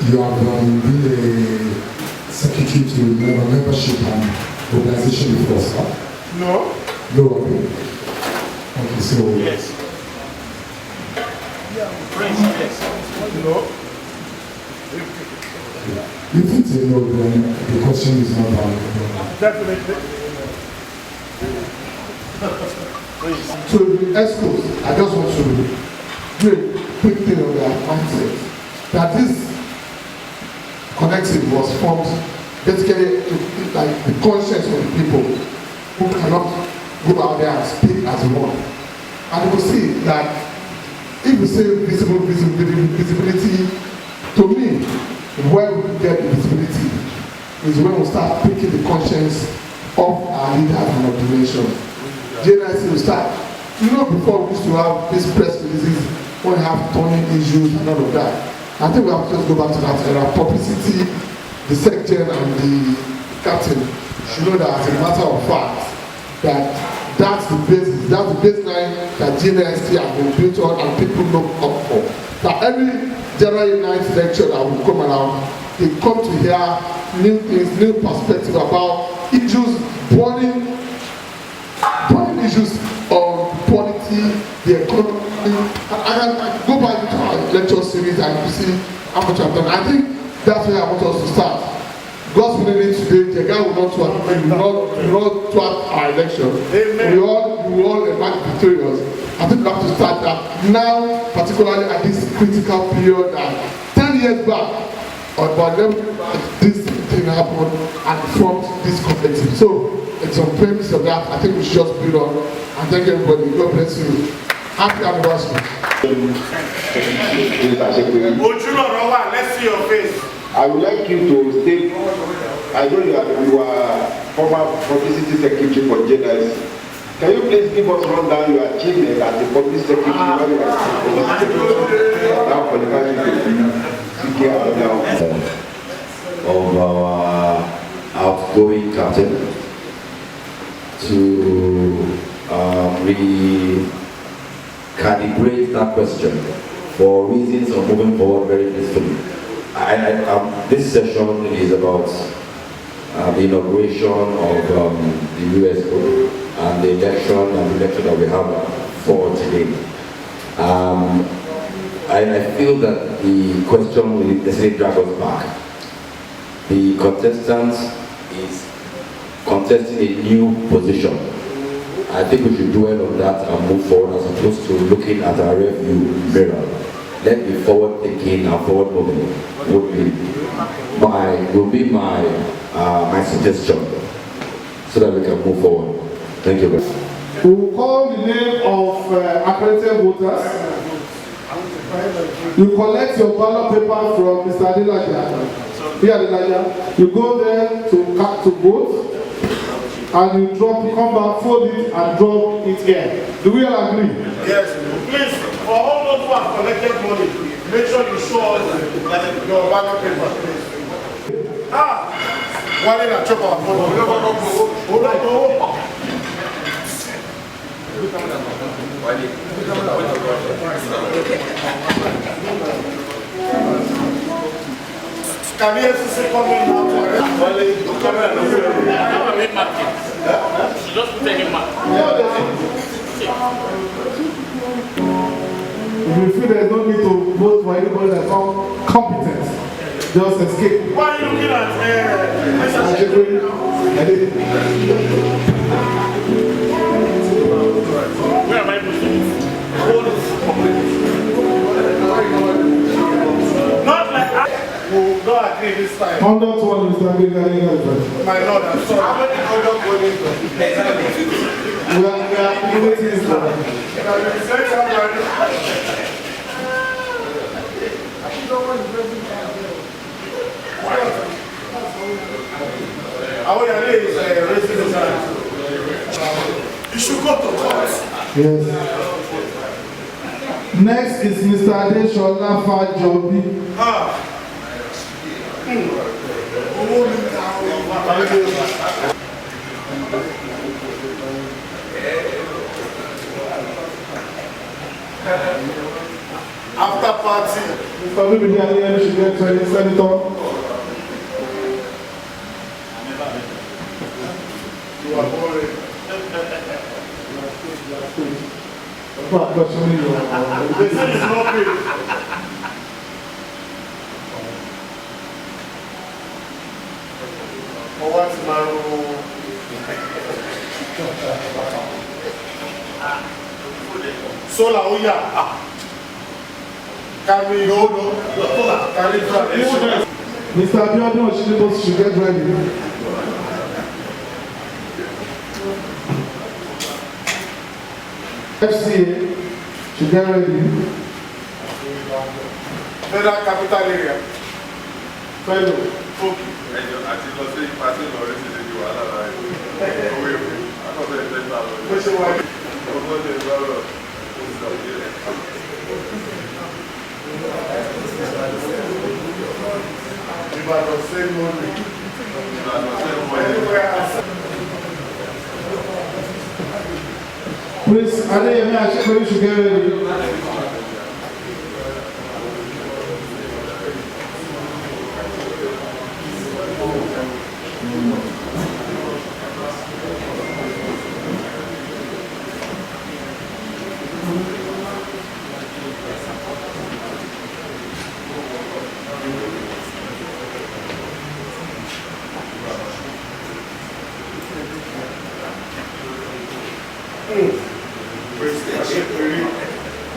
You have been a secretary to membership and organization before, sir? No. No, okay. Okay, so... Yes. Prince, yes. No. If it's a no, then the question is not valid. Definitely. To the Exco, I just want to do a quick thing on their mindset. That this collective was formed basically to like the conscience of the people who cannot go out there and speak as one. And you will see that if we say visibility where we get visibility is when we start picking the conscience of our leaders and of the nation. JNIC will start, you know, before we used to have these press releases when we have turning issues and all of that. I think we have to just go back to that era. Publicity, the secretary and the captain should know that as a matter of fact, that's the basis, that's the baseline that JNIC has been built on and people look up for. That every January 9th lecture that will come around, they come to hear new things, new perspective about issues, burning issues of polity, the economy. And I go back to our lecture series and you see how much I've done. I think that's where I want us to start. God's willing today, the guy will not thwart our election. We all emerge victorious. I think we have to start that now, particularly at this critical period. 10 years back, about this thing happened and formed this collective. So it's on premise of that. I think we should just build on. And thank everybody. God bless you. Happy anniversary. Let's see your face. I would like you to state, I know you are former publicity secretary for JNIC. Can you please give us rundown your achievement as the publicity secretary when you are now qualified of our outgoing captain to recalibrate that question for reasons of moving forward very peacefully. This session is about the inauguration of the Exco and the election that we have for today. I feel that the question will necessarily drag us back. The contestant is contesting a new position. I think we should dwell on that and move forward as opposed to looking at our rearview mirror. Let me forward thinking and forward moving will be my suggestion so that we can move forward. Thank you very much. We will call the name of accredited voters. You collect your ballot paper from Mr. Adelaja. Here Adelaja. You go there to vote and you come back, fold it and drop it here. Do we all agree? Yes. Please, for all those who have collected money, make sure you show us your ballot paper, please. Why did I chop our phone? Can we see coming now? Just put any mark. If you feel there's no need to vote for anybody that's not competent, just escape. Why are you looking at Where am I pushing? Not like I will not agree this time. Conduct one is not being carried. My Lord, I'm sorry. How many conduct one is we are doing this now. You should go to court. Yes. Next is Mr. Adeshola Fajobi. After party. Mr. Bibiani should get to the senator. You are boring. They said it's not big. Oh, what's my rule? Sola, oh yeah. Can we hold on? Can we try? Mr. Abiodun should get ready. FCA should get ready. Federal Capital Area. fellow. Àti lọ sí pàṣẹ lọ rí sí ní wàhálà láyé. Owó èkó, àkọsílẹ̀ ìtẹ́gbà lọ. Bó ṣe wáyé. Ọkọ̀ ṣe ìbáwọ̀. Ìbàdàn same money. Please, Adeyemi Ashikori should get ready.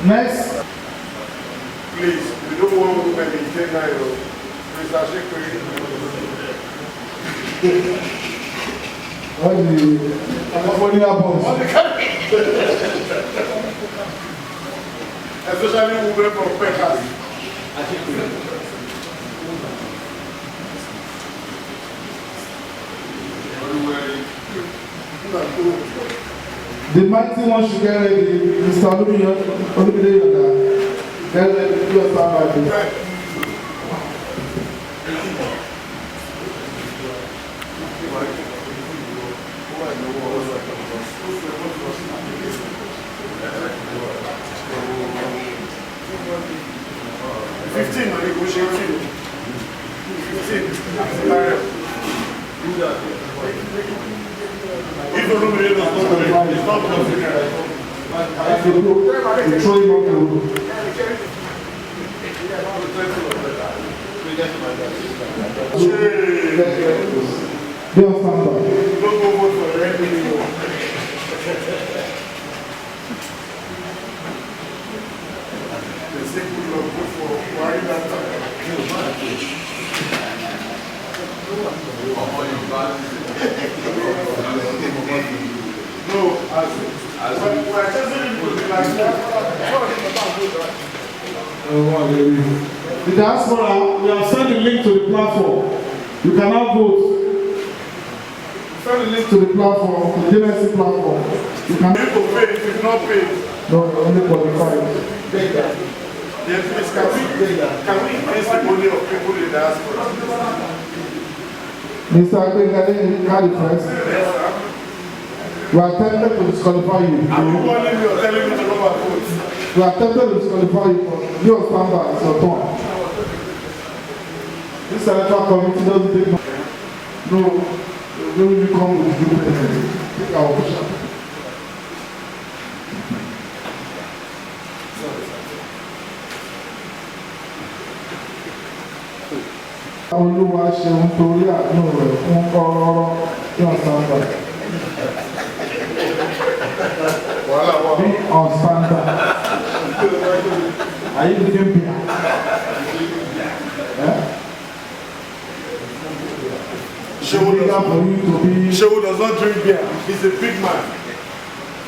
Next. Please, we don't want women in Kenya, Mr. Ashikori. All the boss. Especially women from Pecas. The mighty one should get ready. Mr. Olumide Yoda. Get ready. Do your stand right there. I negotiating. 15. If you don't believe it's not considered. Don't stand up. Don't go vote for the anymore. The second will go for why that. No, we're testing it with the diaspora, we have sent the link to the platform. You can now vote. Send the link to the platform, the JNC platform. You can pay if it's not paid. No, only qualified. Yes, please, can we increase the money of people in the diaspora? Mr. Agbegade, you had it first. Yes, sir. We are tempted to disqualify you. Are you warning me or telling me to go back vote? We are tempted to disqualify you, but your standard is your turn. This electoral committee doesn't take no, when you come with the group, take our position. Olúwa ṣeun torí àánú rẹ̀ fún kọ́rọ́rọ́ tí wọ́n sábà. Be on standard. Are you looking beer? Shehu does not drink beer. He's a big man.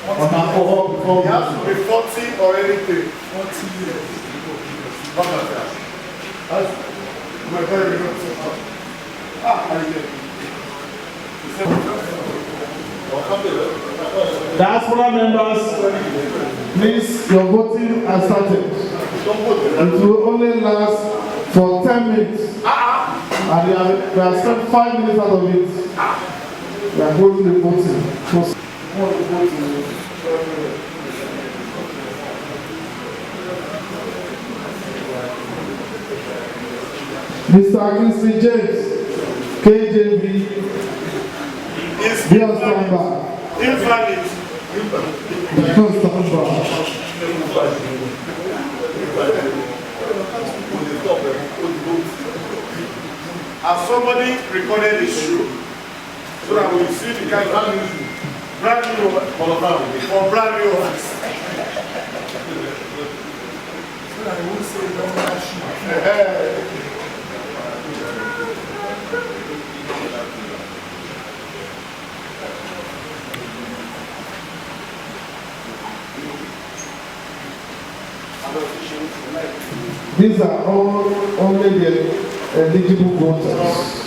On alcohol before he has to be 40 or anything. 40 years. Not like that. My very good. I did. Diaspora members, please, your voting has started. It will only last for 10 minutes. And we have spent 5 minutes out of it. We are holding the voting. Mr. Kingsley James, KJV, be on standby. Invalid. Be on standby. Has somebody recorded his show so that we see the kind of brand new for brand new ones? So that I won't say normal shoe. These are all only the eligible voters.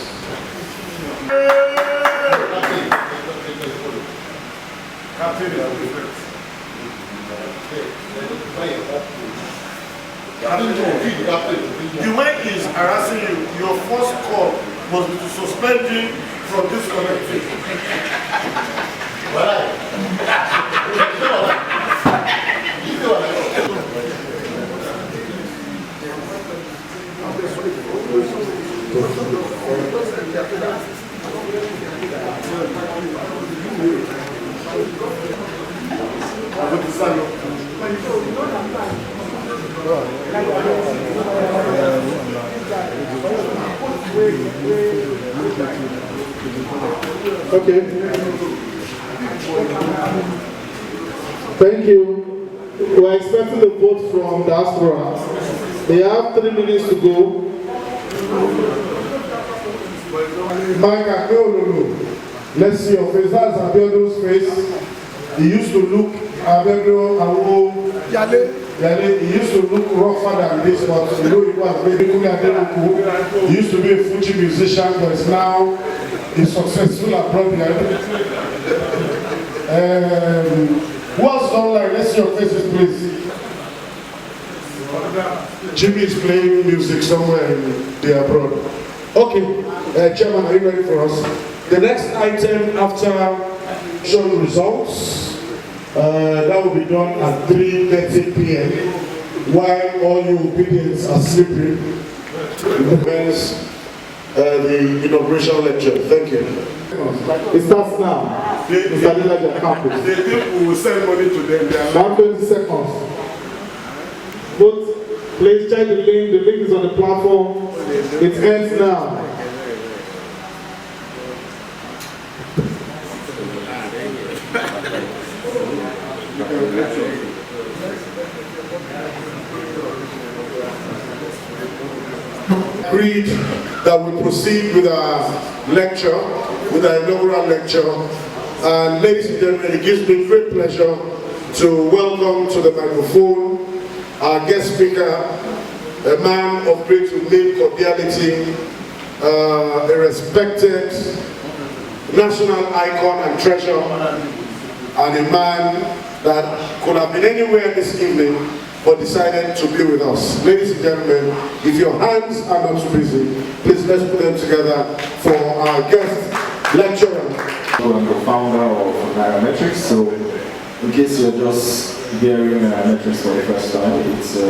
The way he's harassing you, your first call was to suspend him from this collective. Okay. Thank you. We are expecting the vote from diaspora. They have 3 minutes to go. Mike, no. Let's see your face. That's Abiodu's face. He used to look, Yale, he used to look rougher than this, but you know he was very cool. He used to be a Fuji musician, but is now a successful abroad. Who else online? Let's see your faces, please. Jimmy is playing music somewhere in the abroad. Okay, Chairman, are you ready for us? The next item after show results, that will be done at 3:30 p.m. while all you obedience are sleeping. The inauguration lecture. Thank you. It starts now. Mr. Adelaja Campus. The people will send money to them. Now 20 seconds. But please check the link. The link is on the platform. It ends now. Agreed that we proceed with our lecture, with our inaugural lecture. And ladies and gentlemen, it gives me great pleasure to welcome to the microphone our guest speaker, a man of great humane cordiality, a respected national icon and treasure, and a man that could have been anywhere this evening but decided to be with us. Ladies and gentlemen, if your hands are not too busy, please let's put them together for our guest lecturer. I'm the founder of Nairametrics, so in case you're just hearing Nairametrics for the first time, it's a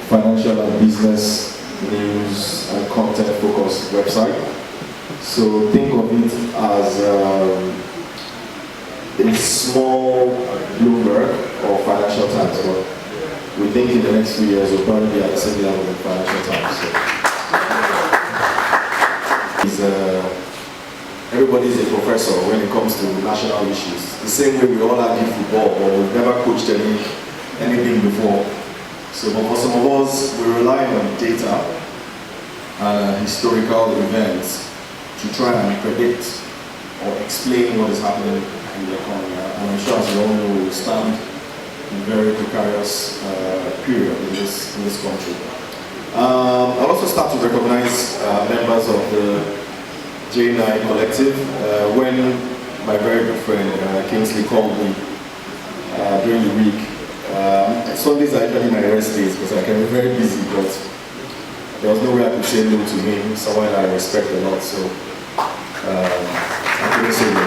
financial and business news and content focused website. So think of it as a small Bloomberg or Financial Times, but we think in the next few years we'll probably be at the same level with Financial Times. So everybody's a professor when it comes to national issues. The same way we all argue football, but we've never coached anything before. So but for some of us, we rely on data and historical events to try and predict or explain what is happening in the economy. And I'm sure, as you all know, we stand in a very precarious period in this country. I'll also start to recognize members of the January9Collective. When my very good friend Kingsley called me during the week, Sundays are usually my rest days because I can be very busy, but there was no way I could say no to him, someone I respect a lot, so I couldn't say no.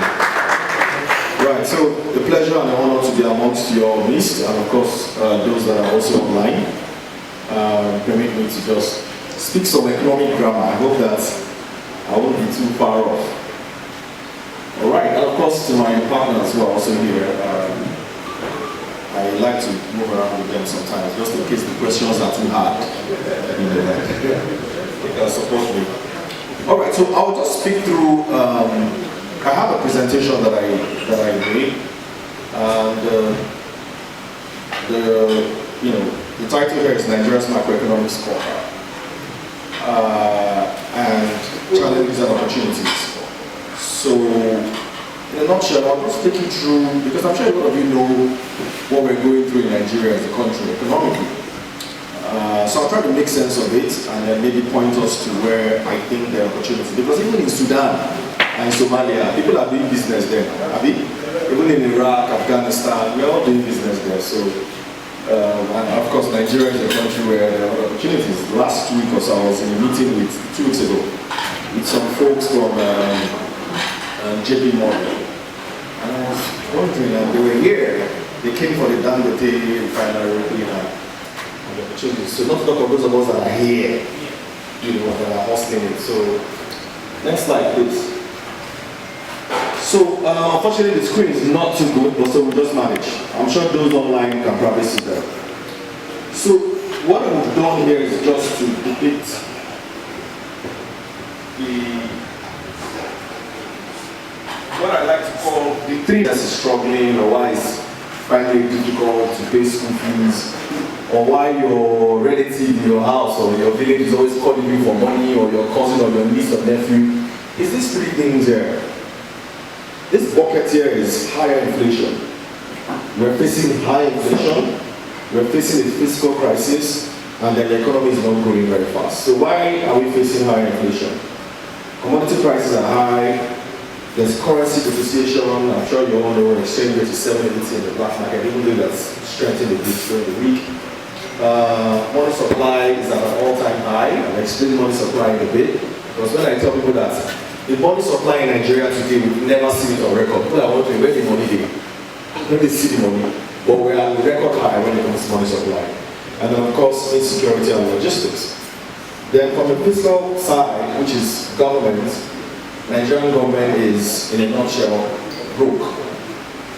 Right, so the pleasure and the honor to be amongst your midst, and of course those that are also online. Permit me to just speak some economic grammar. I hope that I won't be too far off. All right, and of course to my partners who are also here, I like to move around with them sometimes, just in case the questions are too hard. They can support me. All right, so I'll just speak through. I have a presentation that I made, and the title here is Nigeria's Macroeconomic Scorecard, and Challenges and Opportunities. So, in a nutshell, I'll just take you through, because I'm sure a lot of you know what we're going through in Nigeria as a country economically. So I'll try to make sense of it and then maybe point us to where I think there are opportunities. Because even in Sudan and Somalia, people are doing business there. Even in Iraq, Afghanistan, we're all doing business there. So, and of course, Nigeria is a country where there are opportunities. Last week or so, I was in a meeting with, 2 weeks ago, with some folks from JP Morgan. And I was wondering, they were here. They came for the Dangote refinery opening opportunities. So not to talk of those of us that are here, that are hosting it. So next slide, please. So unfortunately the screen is not too good, but so we'll just manage. I'm sure those online can probably see that. So what we've done here is just to depict what I like to call the 3 that is struggling, or why it's finding it difficult to pay school fees, or why your relative in your house or your village is always calling you for money, or your cousin or your niece or nephew. It's these 3 things here. This bucket here is higher inflation. We're facing high inflation, we're facing a fiscal crisis, and then the economy is not growing very fast. So why are we facing higher inflation? Commodity prices are high, there's currency depreciation. I'm sure you all know exchange rate is 780 in the black market, even though that's strengthened a bit during the week. Money supply is at an all-time high. I'm explaining money supply in a bit, because when I tell people that the money supply in Nigeria today, we've never seen it on record. People are wondering where the money is. Where they see the money, but we are record high when it comes to money supply. And then of course, insecurity and logistics. Then from the fiscal side, which is government, Nigerian government is, in a nutshell, broke.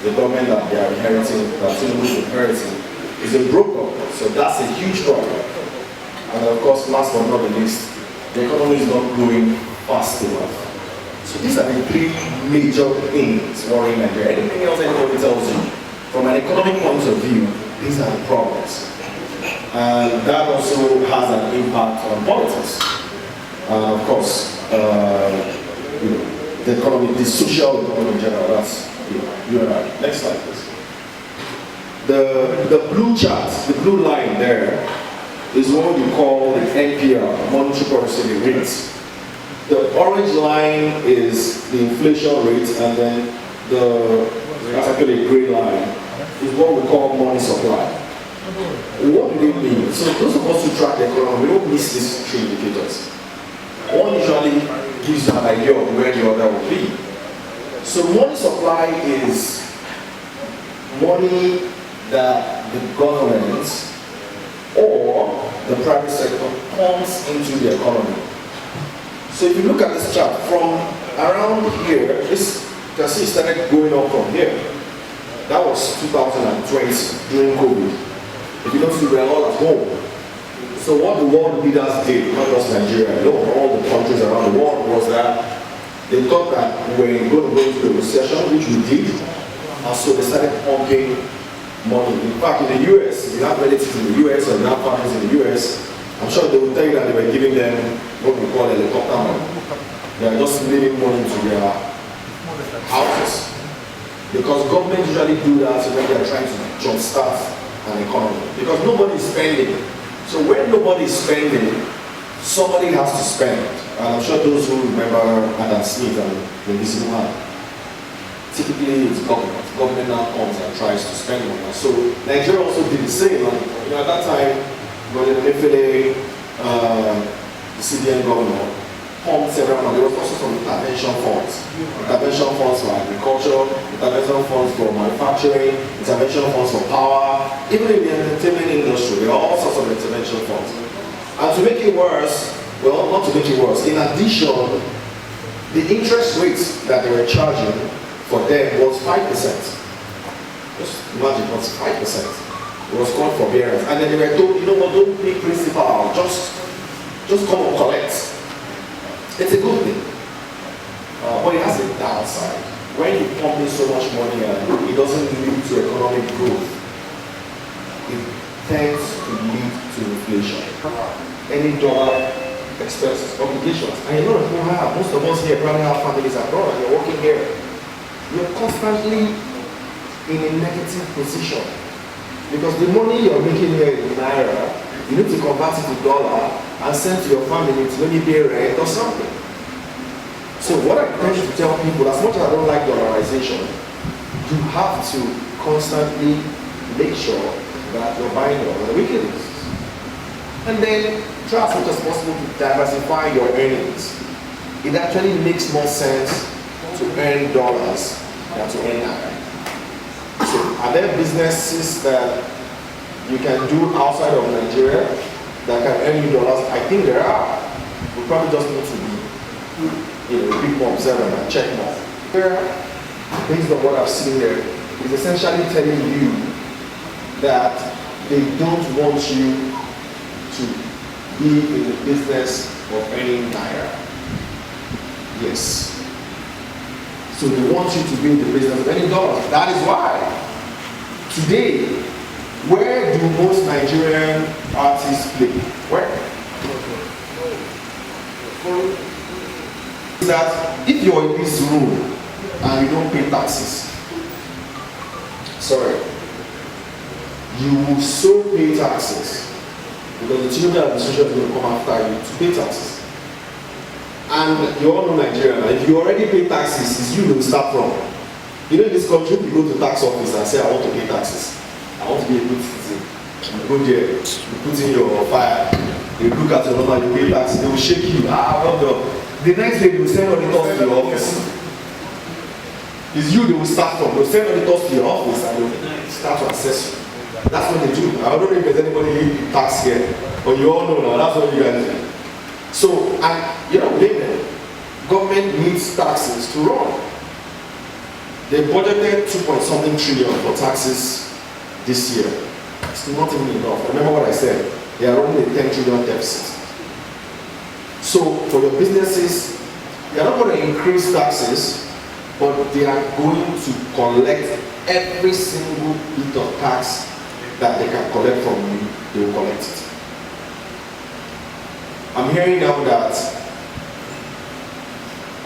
The government that they are inheriting, that Tinubu is inheriting, is a broke government. So that's a huge problem. And of course, last but not the least, the economy is not growing fast enough. So these are the 3 major things worrying Nigeria. Anything else anybody tells you, from an economic point of view, these are the problems. And that also has an impact on politics. And of course, the economy, the social economy in general, that's you and I. Next slide, please. The blue chart, the blue line there, is what we call the NPR, monetary policy rates. The orange line is the inflation rate, and then that's actually a gray line, is what we call money supply. What do they mean? So those of us who track the economy, we don't miss these 3 indicators. One usually gives you an idea of where the other will be. So money supply is money that the government or the private sector pumps into the economy. So if you look at this chart, from around here, this, you can see it started going up from here. That was 2020 during COVID. If you notice, we were all at home. So what the world leaders did, not just Nigeria alone, all the countries around the world, was that they thought that we were going to go into a recession, which we did, and so they started pumping money. In fact, in the US, if you have relatives in the US or you have partners in the US, I'm sure they will tell you that they were giving them what we call helicopter money. They are just leaving money into their houses. Because governments usually do that when they are trying to jumpstart an economy. Because nobody is spending. So when nobody is spending, somebody has to spend. And I'm sure those who remember Adam Smith and the Invisible Hand, typically it's government. Government now comes and tries to spend money. So Nigeria also did the same. And, at that time, when the CBN governor pumped several money, there was also some intervention funds. Intervention funds for agriculture, intervention funds for manufacturing, intervention funds for power. Even in the entertainment industry, there are all sorts of intervention funds. And to make it worse, well, not to make it worse, in addition, the interest rates that they were charging for them was 5%. Just imagine, it was 5%. It was called forbearance. And then they were told, you know what, don't pay principal, just come and collect. It's a good thing. But it has a downside. When you pump in so much money and it doesn't lead to economic growth, it tends to lead to inflation. Any dollar expenses, obligations. And a lot of people have, most of us here probably have families abroad and you're working here. You're constantly in a negative position. Because the money you're making here in Naira You need to convert it to dollar and send to your family to maybe pay rent or something. So what I tend to tell people, as much as I don't like dollarization, you have to constantly make sure that you're buying on the weekends. And then try as much as possible to diversify your earnings. It actually makes more sense to earn dollars than to earn naira. So are there businesses that you can do outside of Nigeria that can earn you dollars? I think there are. We probably just need to be a bit more observant and check more. Based on what I've seen there, is essentially telling you that they don't want you to be in the business of earning naira. Yes. So they want you to be in the business of earning dollars. That is why today, where do most Nigerian artists play? Where? That if you're in this room and you don't pay taxes, sorry, you will so pay taxes because the children administration is going to come after you to pay taxes. And you all know Nigeria, if you already pay taxes, it's you will start from. You know, in this country, you go to tax office and say, I want to pay taxes. I want to be a good citizen. You go there, you put in your file, you look at your number, you pay taxes, they will shake you. Well done. The next day, they will send auditors to your office. It's you they will start from. They'll send auditors to your office and they'll start to assess you. That's what they do. I don't know if there's anybody in tax here, but you all know now, that's what you guys do. So, and you don't blame them. Government needs taxes to run. They budgeted 2.something trillion for taxes this year. It's not even enough. Remember what I said? They are only a 10 trillion deficit. So, for your businesses, they are not going to increase taxes, but they are going to collect every single bit of tax that they can collect from you, they will collect it. I'm hearing now that,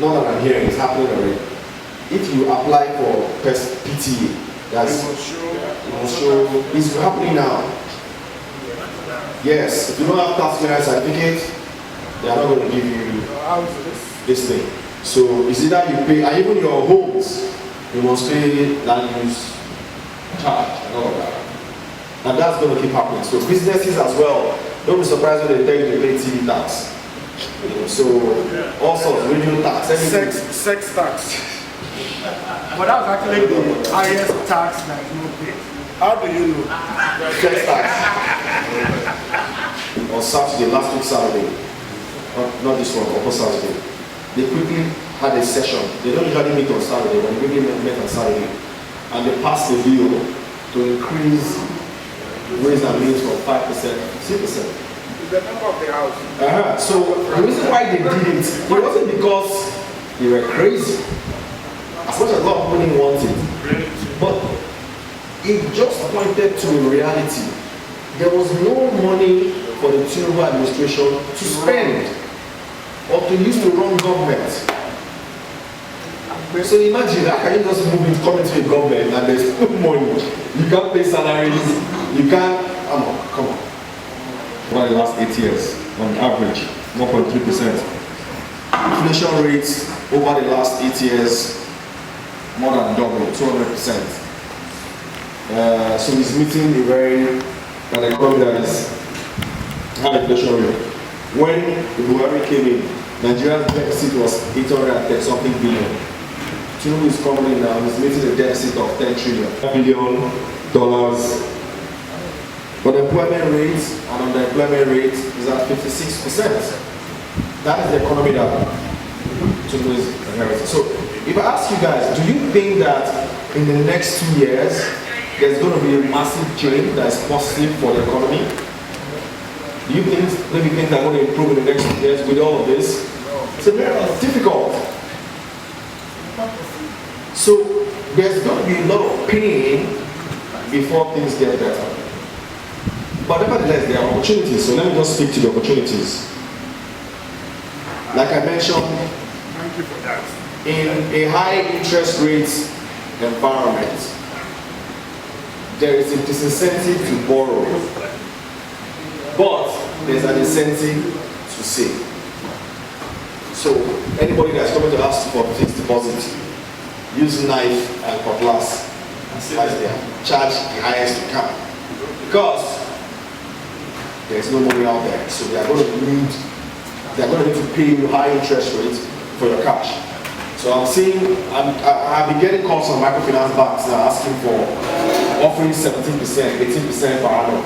not that I'm hearing, it's happening already. If you apply for PTA, that's it's happening now. Yes, if you don't have tax clearance certificate, they are not going to give you this thing. So it's either you pay, and even your homes, you must pay land use charge and all of that. And that's going to keep happening. So businesses as well, don't be surprised when they tell you to pay TV tax. So all sorts, radio tax, everything. Sex tax. But that was actually the highest tax that is not paid. How do you know? Sex tax. On Saturday, last week Saturday, not this one, upper Saturday, they quickly had a session. They don't usually meet on Saturday, but they quickly met on Saturday. And they passed the bill to increase ways and means from 5% to 6%. The number of the house. So the reason why they did it wasn't because they were crazy. As much as a lot of people didn't want it. But it just pointed to a reality. There was no money for the Tinubu administration to spend or to use to run government. So imagine, how can you just come into a government and there's no money? You can't pay salaries, you can't, come on. Over the last 8 years, on average, 1.3%. Inflation rates over the last 8 years, more than double, 200%. So it's meeting an economy that is high inflation rate. When Buhari came in, Nigeria's deficit was 830-something billion. Tinubu is coming in now, he's meeting a deficit of $10 billion. Unemployment rate and underemployment rate is at 56%. That is the economy that Tinubu is inheriting. So if I ask you guys, do you think that in the next 2 years there's going to be a massive change that is positive for the economy? Do you think maybe things are going to improve in the next 2 years with all of this? It's a very difficult. So there's going to be a lot of pain before things get better. But nevertheless, there are opportunities. So let me just speak to the opportunities. Like I mentioned, thank you for that. In a high interest rate environment, there is a disincentive to borrow. But there's an incentive to save. So anybody that's coming to ask for fixed deposit, use knife and cutlass and slice their charge the highest you can. Because there's no money out there. So they're going to need to pay you high interest rates for your cash. So I'm seeing, I've been getting calls from microfinance banks now asking for offering 17%, 18% per annum.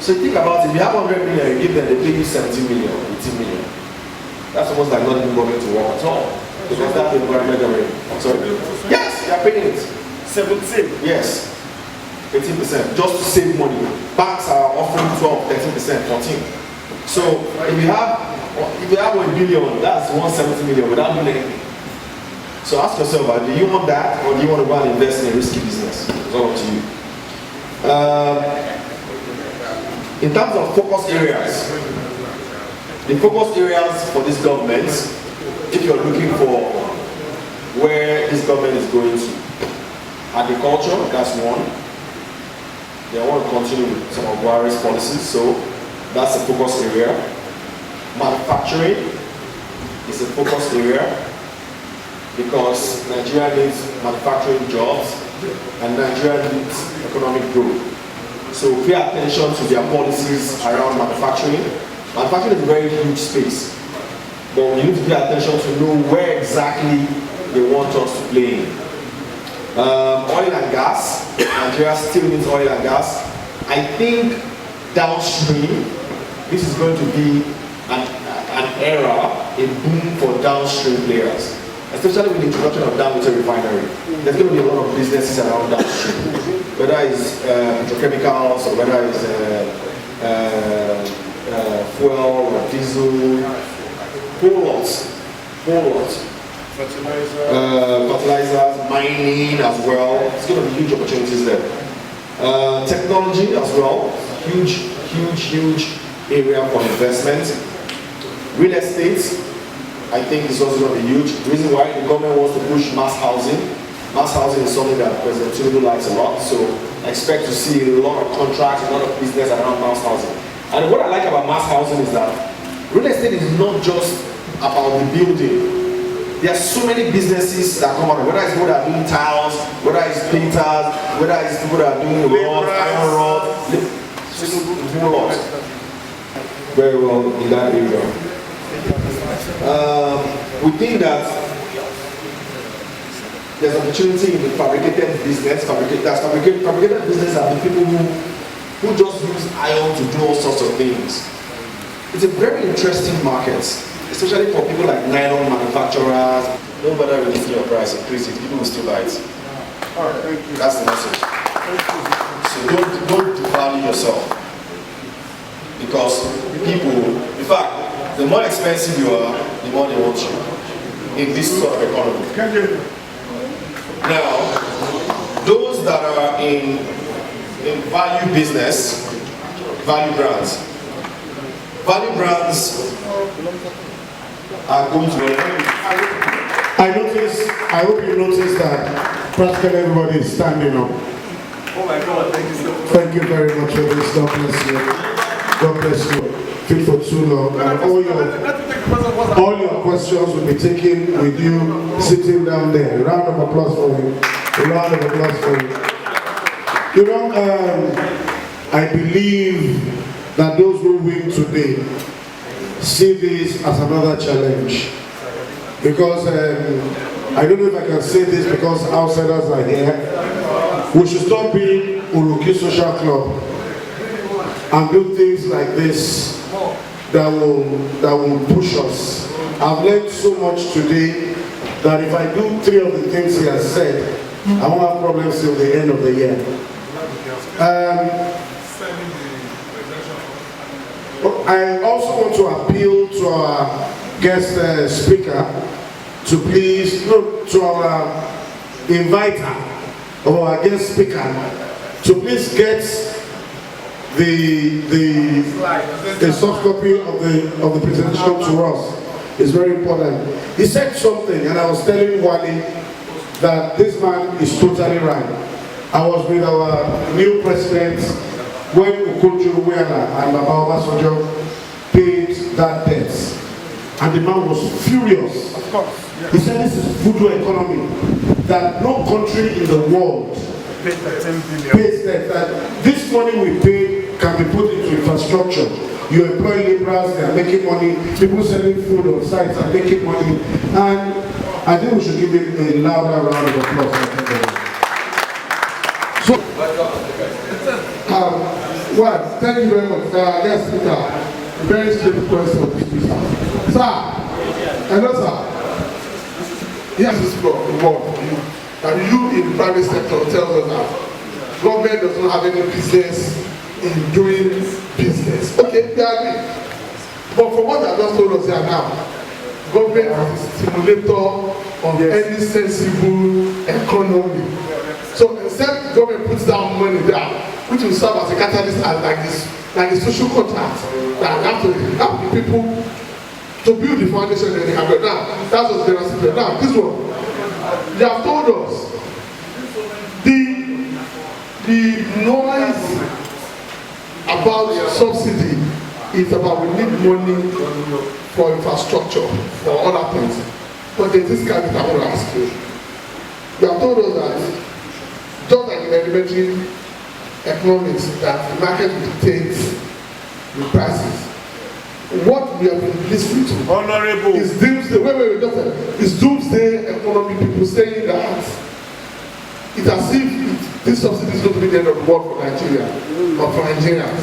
So you think about it, if you have 100 million, you give them, they pay you 17 million, 18 million. That's almost like not even going to work at all. Because that's the environment they're in. Sorry. Yes, you're paying it. 17. Yes. 18%. Just to save money. Banks are offering 12, 13%, 14. So if you have 1 billion, that's 170 million without doing anything. So ask yourself, do you want that, or do you want to go and invest in a risky business? It's all up to you. In terms of focus areas, the focus areas for this government, if you're looking for where this government is going to, agriculture, that's one. They want to continue with some of Buhari's policies, so that's a focus area. Manufacturing is a focus area because Nigeria needs manufacturing jobs and Nigeria needs economic growth. So pay attention to their policies around manufacturing. Manufacturing is a very huge space, but we need to pay attention to know where exactly they want us to play in. Oil and gas, Nigeria still needs oil and gas. I think downstream, this is going to be an era, a boom for downstream players, especially with the introduction of Dangote refinery. There's going to be a lot of businesses around downstream, whether it's petrochemicals or whether it's fuel or diesel, whole lot. Fertilizers, mining as well. It's going to be huge opportunities there. Technology as well, huge area for investment. Real estate, I think is also going to be huge. The reason why the government wants to push mass housing. Mass housing is something that President Tinubu likes a lot, so I expect to see a lot of contracts, a lot of business around mass housing. And what I like about mass housing is that real estate is not just about the building. There are so many businesses that come out, whether it's people that are doing tiles, whether it's painters, whether it's people that are doing rods, iron rods, a lot. Very well in that area. We think that there's opportunity in the fabricated business. Fabricated business are the people who just use iron to do all sorts of things. It's a very interesting market, especially for people like nylon manufacturers. Don't bother reducing your price, increase it, people will still buy it. That's the message. So don't devalue yourself. Because people, in fact, the more expensive you are, the more they want you in this sort of economy. Now, those that are in value business, value brands are going to I hope you noticed that practically everybody is standing up. Oh my God, thank you so much. Thank you very much for this. God bless you. God bless you. Fit for too long. And all your questions will be taken with you sitting down there. A round of applause for you. A round of applause for you. You know, I believe that those who win today see this as another challenge. Because I don't know if I can say this because outsiders are here. We should stop being Uruki Social Club and do things like this that will push us. I've learned so much today that if I do 3 of the things he has said, I won't have problems till the end of the year. I also want to appeal to our guest speaker to please, to our inviter of our guest speaker to please get the soft copy of the presentation to us. It's very important. He said something, and I was telling Wally that this man is totally right. I was with our new president when Ukoju Uwela and Baba Obasanjo paid that debt. And the man was furious. Of course. Yeah. He said this is voodoo economy, that no country in the world pays debt, that this money we pay can be put into infrastructure. You employ laborers, they are making money, people selling food on sites are making money, and I think we should give him a louder round of applause. So, well, thank you very much. Yes, Peter. Very simple question, Peter. Sir, hello, sir. Yes, this one. And you in the private sector tell us that government does not have any business in doing business. Okay, they agree. But from what I just told us here now, government is a stimulator of any sensible economy. So except government puts down money there, which will serve as a catalyst and like a social contract that have to help the people to build the foundation that they have. But now, that's what's going to happen. Now, this one, they have told us the noise about subsidy is about we need money for infrastructure, for other things. But there's this kind of thing I want to ask you. They have told us that just like in elementary economics, that the market dictates the prices. What we have been listening to is doomsday. Is doomsday economy people saying that it's as if this subsidy is going to be the end of the world for Nigeria or for Nigerians.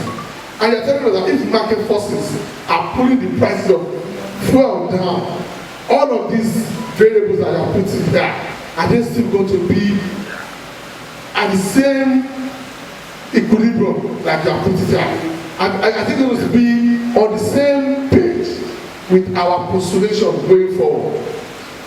And you're telling us that if market forces are pulling the prices of fuel down, all of these variables that are putting there, are they still going to be at the same equilibrium like you are putting there? I think it must be on the same page with our postulation going forward.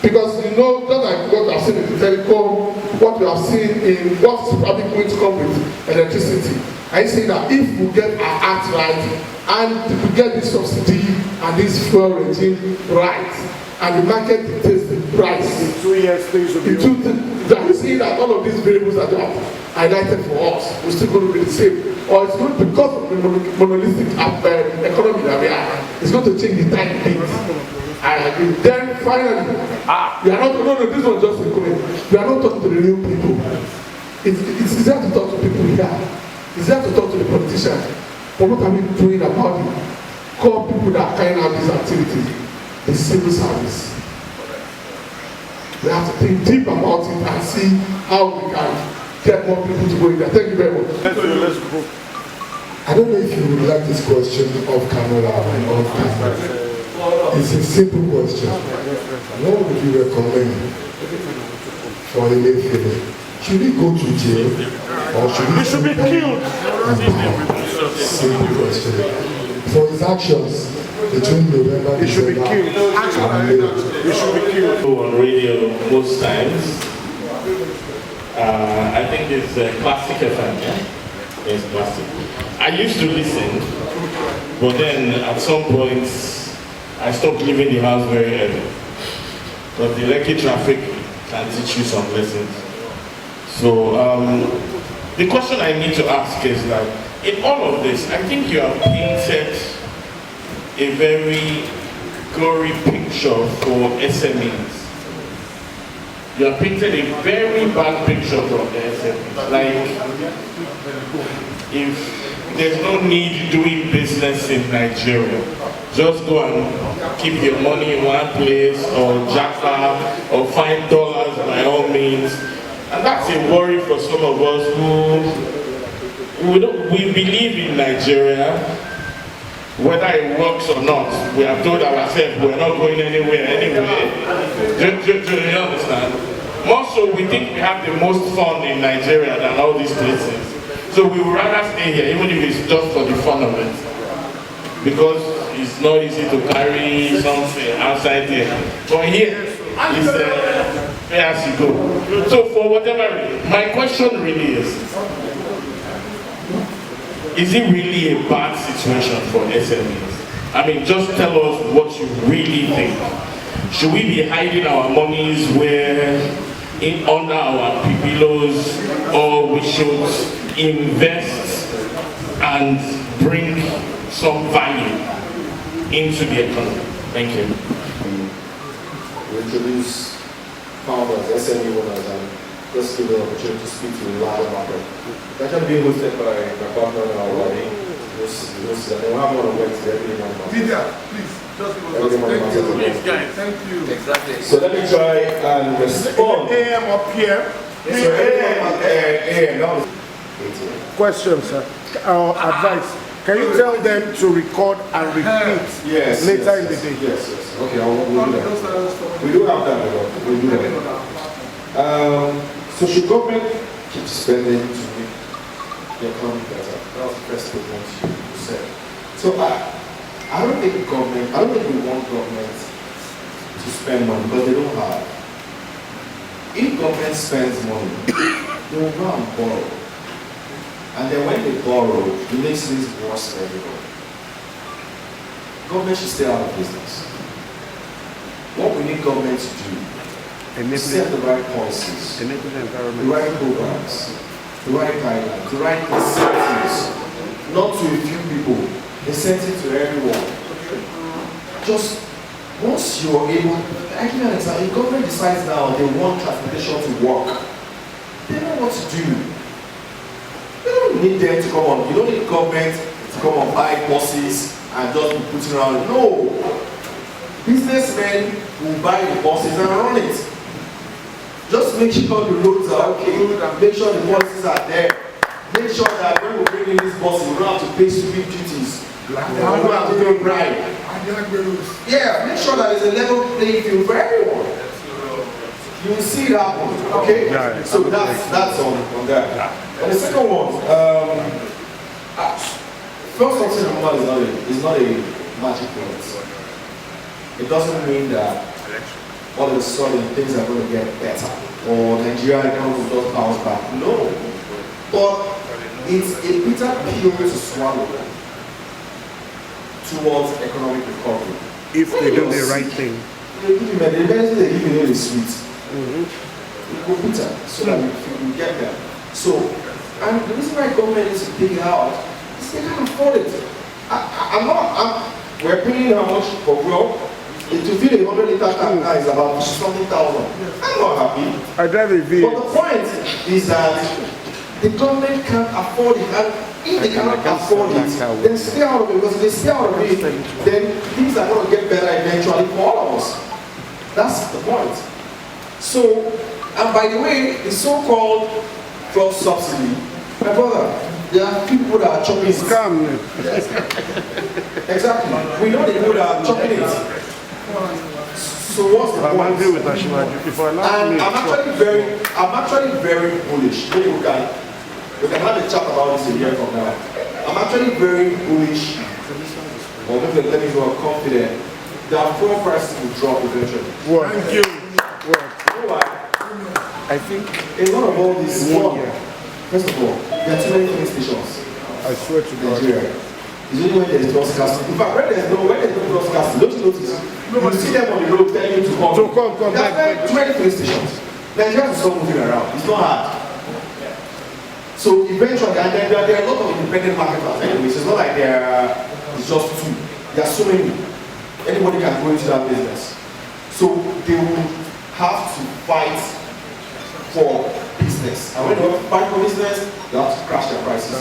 Because you know, just like what I've seen in the telecom, what we have seen in what's probably going to come with electricity, I say that if we get our act right and we get this subsidy and this fuel regime right, and the market dictates the price, in 2 years things will be that you see that all of these variables that are highlighted for us will still going to be the same, or it's going to, because of the monolithic economy that we are, it's going to change the tiny bit. And then finally, we are not, no, this one just a comment. We are not talking to the real people. It's easier to talk to people here. It's easier to talk to the politicians. But what are we doing about it? Call people that are carrying out these activities. The civil service. We have to think deep about it and see how we can get more people to go in there. Thank you very much. I don't know if you would like this question of camera or off camera. It's a simple question. What would you recommend for a Emefiele? Should he go to jail or should he be killed? Simple question. For his actions between November, December, and May. He should be killed. On radio most times. I think it's classic FM. Yeah? It's classic. I used to listen, but then at some point I stopped leaving the house very early. But the Lekki traffic can teach you some lessons. So the question I need to ask is that in all of this, I think you have painted a very gory picture for SMEs. You have painted a very bad picture for the SMEs. Like, if there's no need doing business in Nigeria, just go and keep your money in one place, or jackpot, or find dollars by all means. And that's a worry for some of us who we believe in Nigeria. Whether it works or not, we have told ourselves we're not going anywhere anyway. Do you understand? More so, we think we have the most fun in Nigeria than all these places. So we would rather stay here, even if it's just for the fun of it. Because it's not easy to carry something outside here. But here, it's where as you go. So for whatever reason, my question really is it really a bad situation for SMEs? I mean, just tell us what you really think. Should we be hiding our monies under our pillows, or we should invest and bring some value into the economy. Thank you. We introduce founders, SME owners, and just give the opportunity to speak to the larger market. It's actually being hosted by my partner and our wedding. We'll have one on Wednesday every month. Media, please. Just thank you, please, guys. Thank you. Exactly. So let me try and respond. AM up here. Question, sir. Advice. Can you tell them to record and repeat later in the day? Yes. Okay, we'll do that. We do have that. We'll do that. So should government keep spending to make the economy better? That was the first statement you said. So I don't think we want government to spend money because they don't have. If government spends money, they will go and borrow. And then when they borrow, it makes things worse for everybody. Government should stay out of business. What we need government to do is set the right policies, the right programs, the right guidelines, the right incentives, not to a few people, incentive to everyone. Just once you are able, I give you an example, if government decides now they want transportation to work, they know what to do. You don't need them to come on. You don't need government to come on buy buses and just be putting around. No. Businessmen will buy the buses and run it. Just make sure the roads are okay and make sure the policies are there. Make sure that when we bring in these buses, we don't have to pay stupid duties. We don't have to pay bribe. Yeah, make sure that there's a level playing field for everyone. You will see it happen. Okay? So that's on that. And the second one, first success number is not a magic word. It doesn't mean that all of a sudden things are going to get better or Nigeria economy will just bounce back. No. But it's a bitter pill to swallow towards economic recovery. If they do the right thing. The medicine they give you is sweet. It will bitter so that you get there. So, and the reason why government is to take it out is they can't afford it. We're paying how much for fuel? To fill a 100-liter car is about something thousand. I'm not happy. I drive a V8. But the point is that the government can't afford it. And if they cannot afford it, then stay out of it. Because if they stay out of it, then things are going to get better eventually for all of us. That's the point. So, and by the way, the so-called fuel subsidy, my brother, there are people that are chopping it. Scam. Exactly. We know the people that are chopping it. So what's the point? And I'm actually very bullish. Maybe we can have a chat about this a year from now. I'm actually very bullish, or maybe let me go confident, that fuel prices will drop eventually. Thank you. You know why? I think a lot of all this first of all, there are too many filling stations. I swear to God. Nigeria. It's only when there is broadcasting. In fact, when there is no broadcasting, don't you notice? You see them on the road telling you to come. Come. There are too many filling stations. Nigeria is not moving around. It's not hard. So eventually, and then there are a lot of independent marketers anyways. It's not like it's just two. There are so many. Anybody can go into that business. So they will have to fight for business. And when they want to fight for business, they have to crash their prices.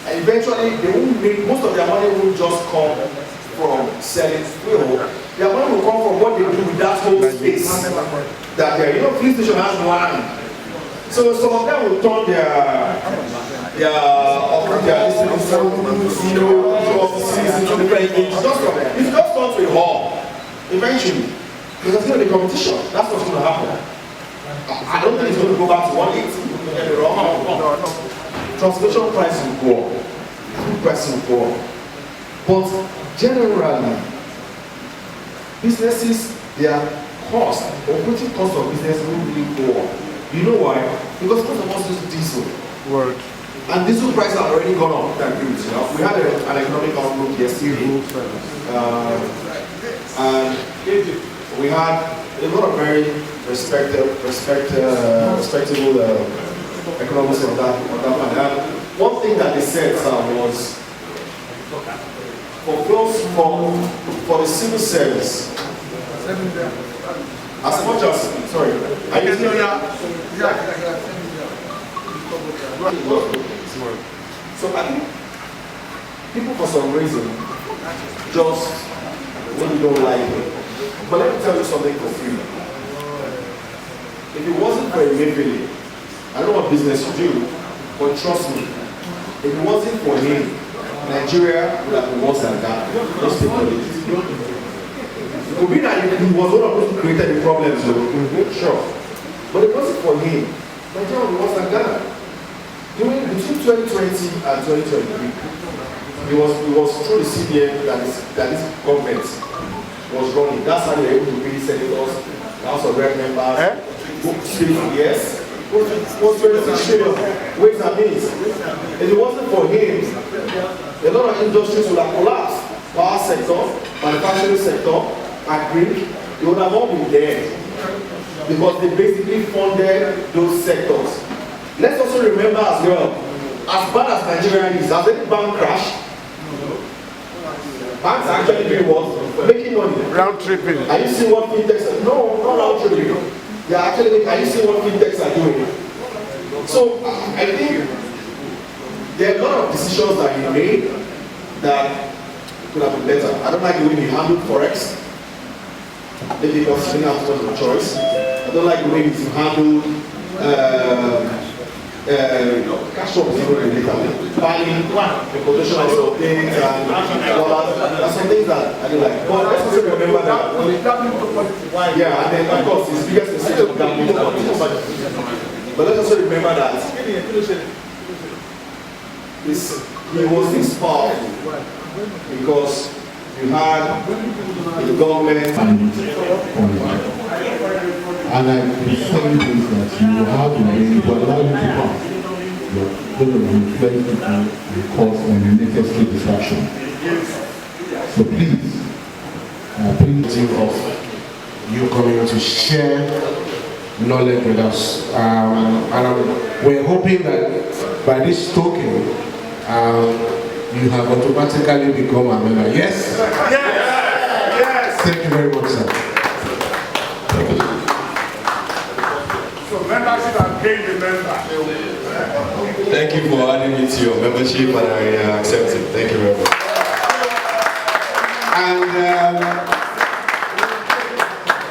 And eventually, they won't make, most of their money won't just come from selling fuel. Their money will come from what they do with that whole space. That police station has one. So some of them will turn their offices into different things. It's just not to a hall. Eventually. Because there's going to be competition. That's what's going to happen. I don't think it's going to go back to 180. No. Transportation prices will go up. Food prices will go up. But generally, businesses, their cost, operating cost of business will really go up. You know why? Because most of us use diesel. Word. And diesel prices have already gone up. We had an economic outlook yesterday. And we had a lot of very respectable economists on that. And one thing that they said was, for those for the civil service. As much as, sorry, are you still here? So I think people for some reason just maybe don't like it. But let me tell you something for free. If it wasn't for Emefiele, I don't know what business you do, but trust me, if it wasn't for him, Nigeria would have been worse than that. Just take it. It could be that he was one of those who created the problems, sure. But it wasn't for him, Nigeria would be worse than Ghana. Between 2020 and 2023, it was through the CBN that this government was running. That's how they were able to pay senators, House of Rep members, yes. What's the ways and means? If it wasn't for him, a lot of industries would have collapsed. Power sector, manufacturing sector, agri, they would have all been dead because they basically funded those sectors. Let's also remember as well, as bad as Nigeria is, has any bank crashed? Banks are actually doing what? Making money. Round tripping. Are you seeing what fintechs are? No, not round tripping. They are actually making, are you seeing what fintechs are doing? So I think there are a lot of decisions that he made that could have been better. I don't like the way he handled Forex. Maybe because he didn't have too much of a choice. I don't like the way he handled cash up buying the position of some things and there's some things that I don't like. But let's also remember that. Yeah, and then of course his biggest mistake was gambling politics. But let's also remember that he was this powerful because you had the government and I can say this that you will have to be able to allow you to pass. You're going to influence people and cause unnecessary distraction. So please, of you coming to share knowledge with us. And we're hoping that by this token, you have automatically become a member. Yes? Yes! Thank you very much, sir. So membership and paying the member. Thank you for adding me to your membership and I accept it. Thank you very much.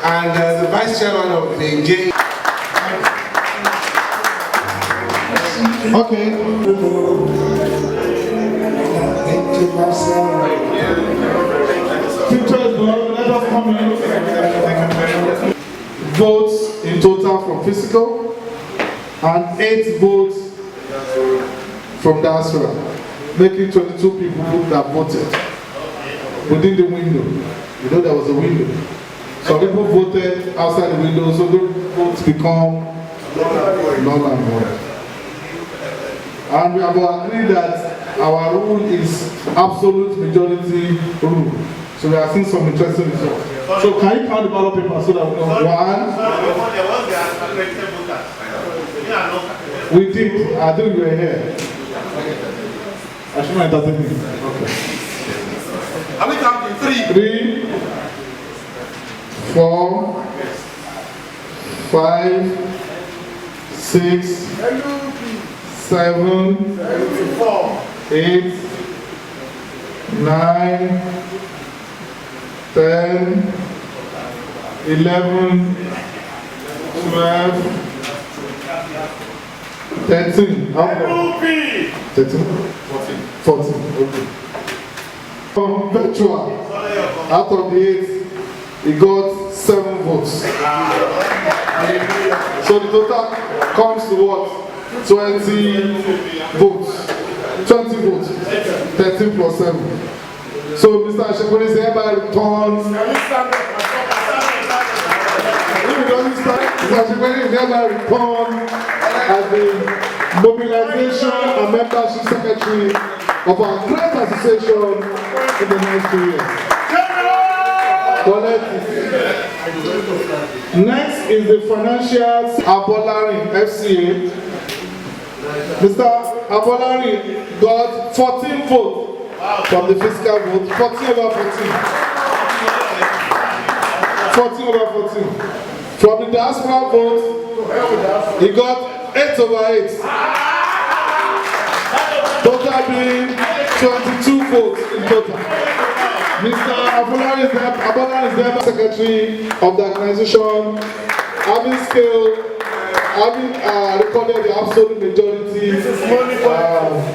And the Vice Chairman of the J. Okay. Pictures, let us come in. Votes in total from physical and 8 votes from diaspora, making 22 people that voted within the window. You know there was a window. Some people voted outside the window, so those votes become null and void. And we have agreed that our rule is absolute majority rule. So we are seeing some interesting results. So can you count the ballot paper so that we know? One. We did. I think we were here. I should not entertain you. Okay. Are we counting? 3, 4, 5, 6, 7, 8, 9, 10, 11, 12, 13. How many? 13? 14. Okay. Virtual. Out of the 8, he got 7 votes. So the total comes to what? 20 votes. 20 votes. 13 plus 7. So Mr. Ashekwe is hereby returns. Mr. Ashekwe is hereby returns as the mobilization and membership secretary of our great association in the next 2 years. Next is the financial Abolari FCA. Mr. Abolari got 14 votes. from the fiscal vote, 14 over 14. 14 over 14. From the diaspora vote, he got 8 over 8. Total being 22 votes in total. Mr. Abola is the secretary of the organization, having recorded the absolute majority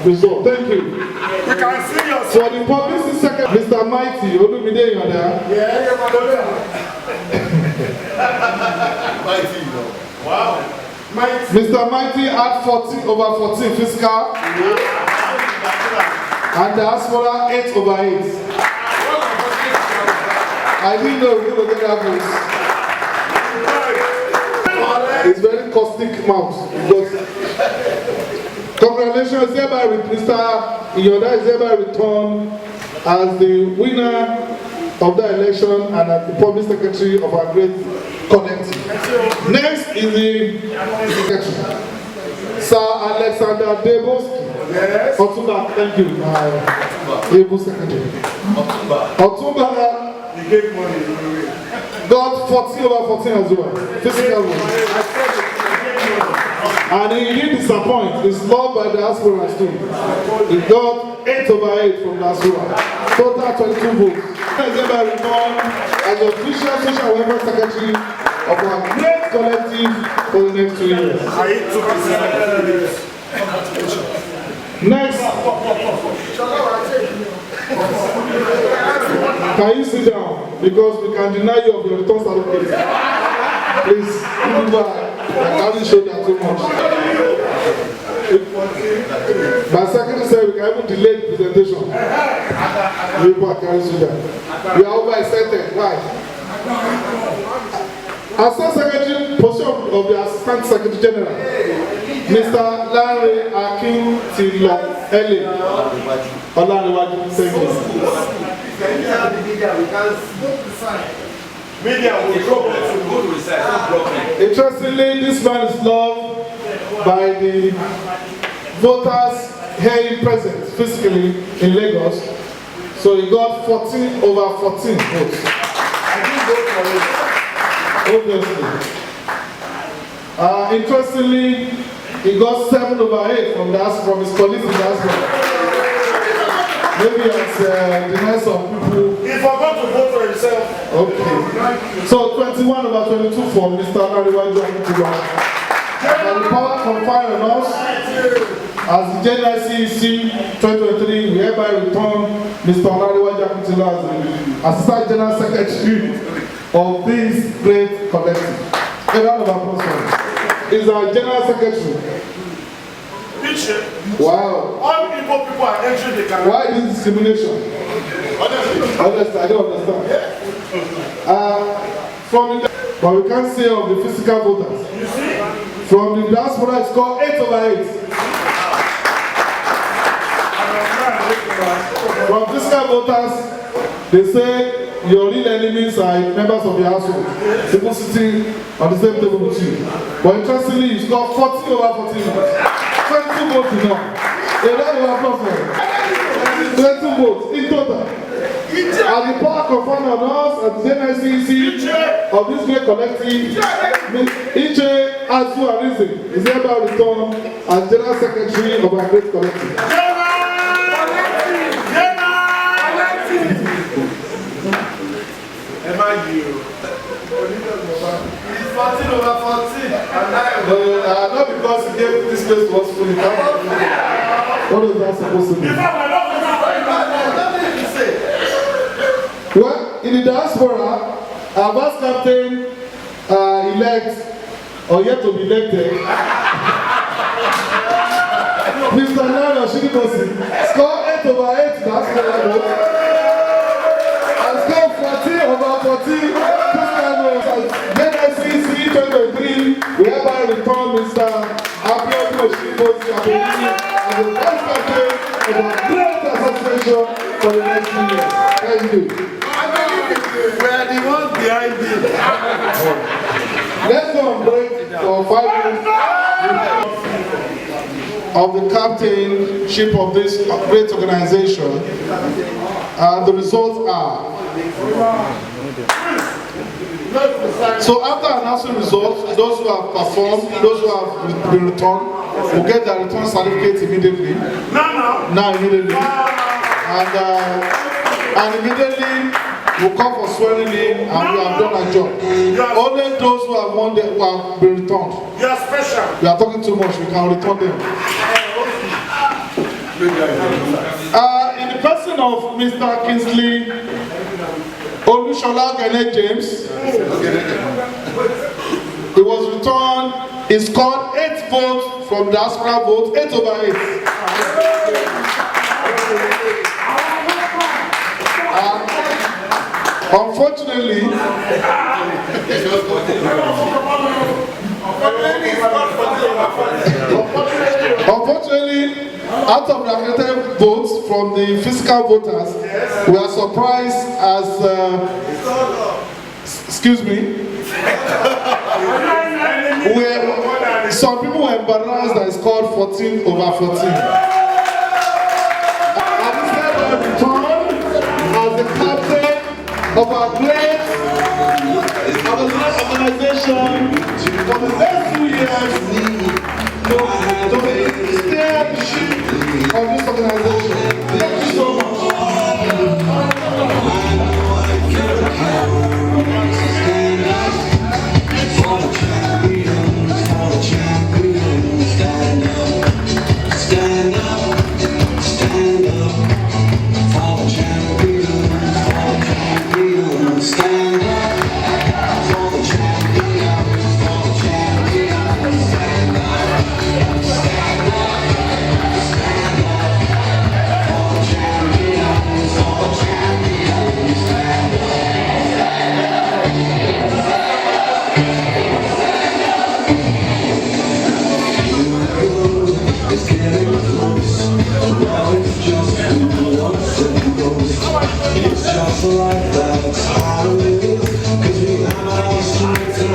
result. Thank you. We can see your for the publicity secretary, Mr. Mighty, Olumide Yoda. Mighty. Wow. Mr. Mighty had 14 over 14 fiscal. And diaspora 8 over 8. I didn't know we were going to get that vote. It's very caustic mouth. Congratulations, hereby Mr. Yoda is hereby returned as the winner of the election and as the public secretary of our great collective. Next is the secretary, Sir Alexander Deboski. Yes. Otumba, thank you. Able secretary. Otumba. He gave money. Got 40 over 14 as well. Physical one. And he didn't disappoint. He's loved by diaspora too. He got 8 over 8 from diaspora. Total 22 votes. As the official social welfare secretary of our great collective for the next 2 years. Next. Can you sit down? Because we can deny you of your return certificate. Please, give me back. I can't show that too much. My secretary said we can even delay the presentation. You can sit down. We are over-excited. Why? Assistant Secretary, position of the Assistant Secretary General, Mr. Larry Akin Tilo Ele. Thank you. Interestingly, this man is loved by the voters here present physically in Lagos. So he got 14 over 14 votes. I didn't vote for it. Obviously. Interestingly, he got 7 over 8 from his colleagues in diaspora. Maybe as denied some people. He forgot to vote for himself. Okay. So 21 over 22 for Mr. Nariwaju Akitiba. And the power conferred on us as the January9 2023, we hereby return Mr. Nariwaju Akitiba as the Assistant General Secretary of this great collective. A round of applause for him. He's our General Secretary. Wow. All Igbo people are entering the country. Why this discrimination? Honestly, I don't understand. But we can't say of the physical voters. From the diaspora, it's called 8 over 8. From physical voters, they say your real enemies are members of your household. People sitting on the same table with you. But interestingly, it's called 40 over 14 votes. 22 votes enough. A round of applause for it. 22 votes in total. And the power conferred on us at the January9 of this great collective, each as you are reason, is hereby returned as General Secretary of our great collective. It's 14 over 14. Not because he gave this place to us fully. What is that supposed to be? Well, in the diaspora, our vice captain elect or yet to be elected, Mr. Nana Shinibosi, score 8 over 8 diaspora votes and score 14 over 14 fiscal votes. January9 2023, we hereby return Mr. Abiodun Shinibosi as the vice captain of our great association for the next 2 years. Thank you. We are the ones behind it. Let's go on break for 5 minutes. of the captainship of this great organization. The results are. So after announcing results, those who have performed, those who have been returned, will get their return certificates immediately. Now immediately. And immediately we'll come for swearing in and we have done our job. Only those who have won who have been returned. You are special. We are talking too much, we can return them. In the person of Mr. Kingsley Olushola Gene James, he was returned, he scored 8 votes from diaspora votes, 8/8. Unfortunately, out of the accredited votes from the physical voters, we are surprised as, excuse me, some people were embarrassed that it's called 14/14. And instead of return as the captain of our great organization for the next 2 years, to steer the ship of this organization. Thank you so much.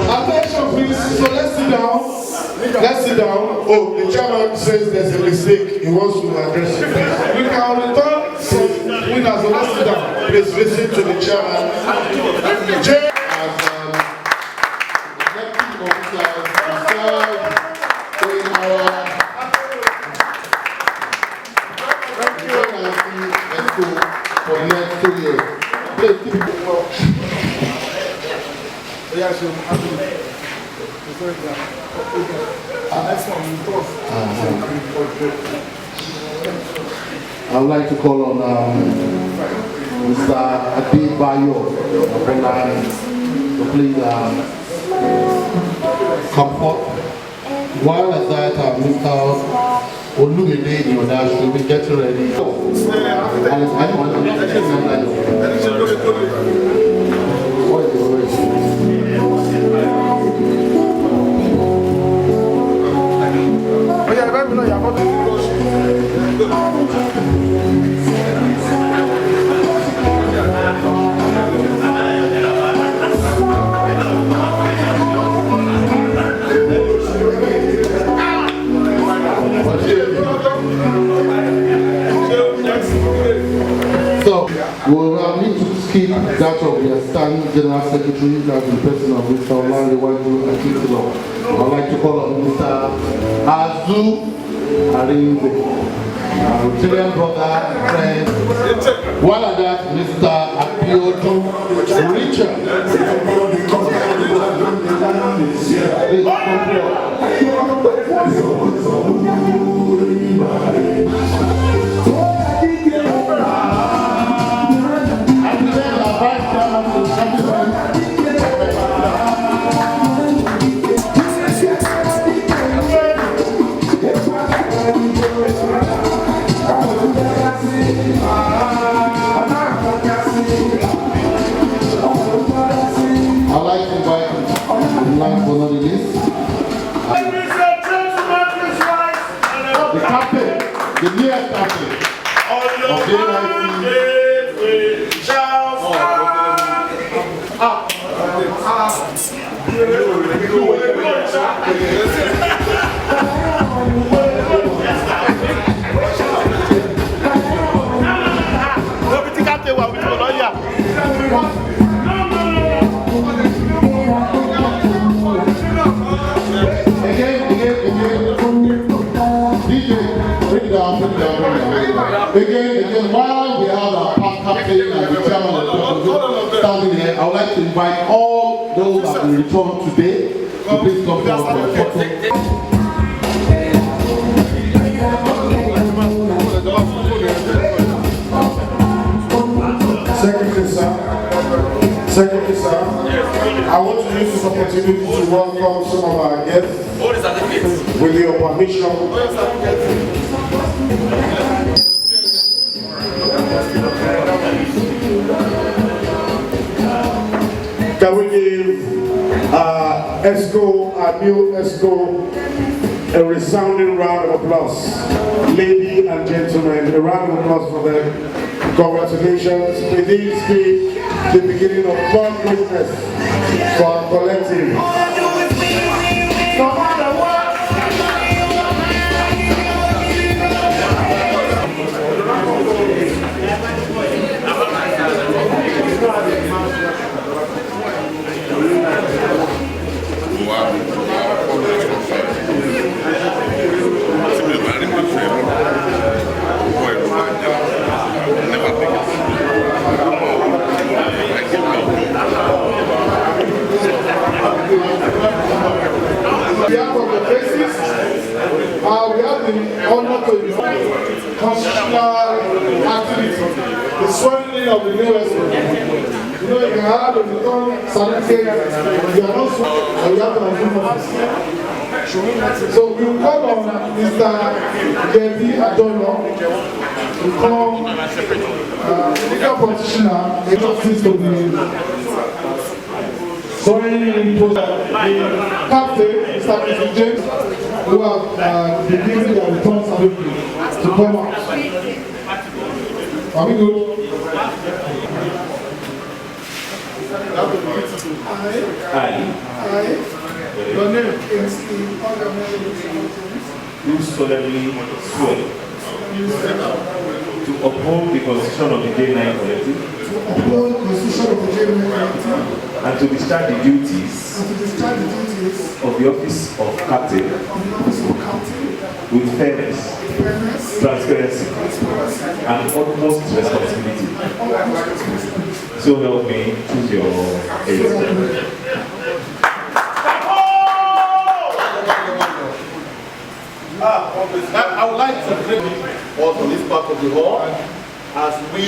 Attention please, so let's sit down. Let's sit down. Oh, the chairman says there's a mistake. He wants to address it. We can return some winners, so let's sit down. Please listen to the chairman. For the next 2 years. I would like to call on Mr. Adebayo to please come forth. While at that, Mr. Olugede Yoda should be getting ready. So, we'll need to skip that of the Assistant General Secretary, that's the person of Mr. January9Collective Akitilo. I'd like to call on Mr. Azu Arinze, our Rotarian brother, friend. While at that, Mr. Abiodun Richard. The nearest captain of the NIC. Again, while we have our past captain and the chairman of the standing here, I would like to invite all those that will return today to please come forward for a photo. Secondly, sir, I want to use this opportunity to welcome some of our guests with your permission. Can we give Exco, our new Exco, a resounding round of applause. Ladies and gentlemen, a round of applause for them. Congratulations. May this be the beginning of more greatness for our collective. No matter what. We have the honor to invite constitutional activity, the swearing in of the new Exco. You know, you can have to become sanitarian, you are not sworn, and you have to assume office. So we will call on Mr. Debbie Adono to come, legal practitioner, a justice to the swearing in post. The captain, Mr. James, who have been given their return certificate to come out. Are we good? I. Your name is do solemnly swear to uphold the Constitution of the January9Collective. To uphold the Constitution of the January9Collective. And to discharge the duties of the office of captain with fairness, transparency, and utmost responsibility. So help me choose your aid. I would like to bring us on this part of the hall as we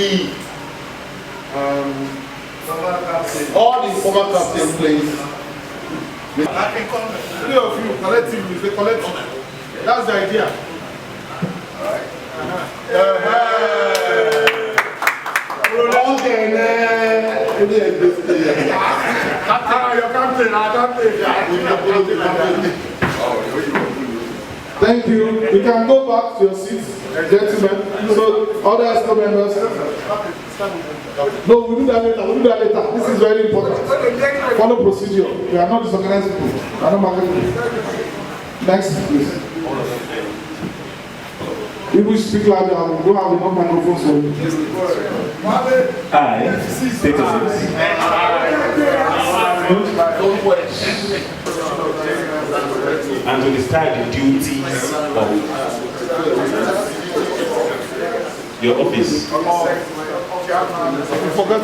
all the former captains, please. Three of you collectively, it's a collective. That's the idea. Thank you. You can go back to your seats, gentlemen. So, other Exco members. No, we'll do that later. We'll do that later. This is very important. Follow procedure. We are not disorganized people. We are not market people. Next, please. People speak louder. We don't have enough microphones for you. I state and to discharge the duties of your office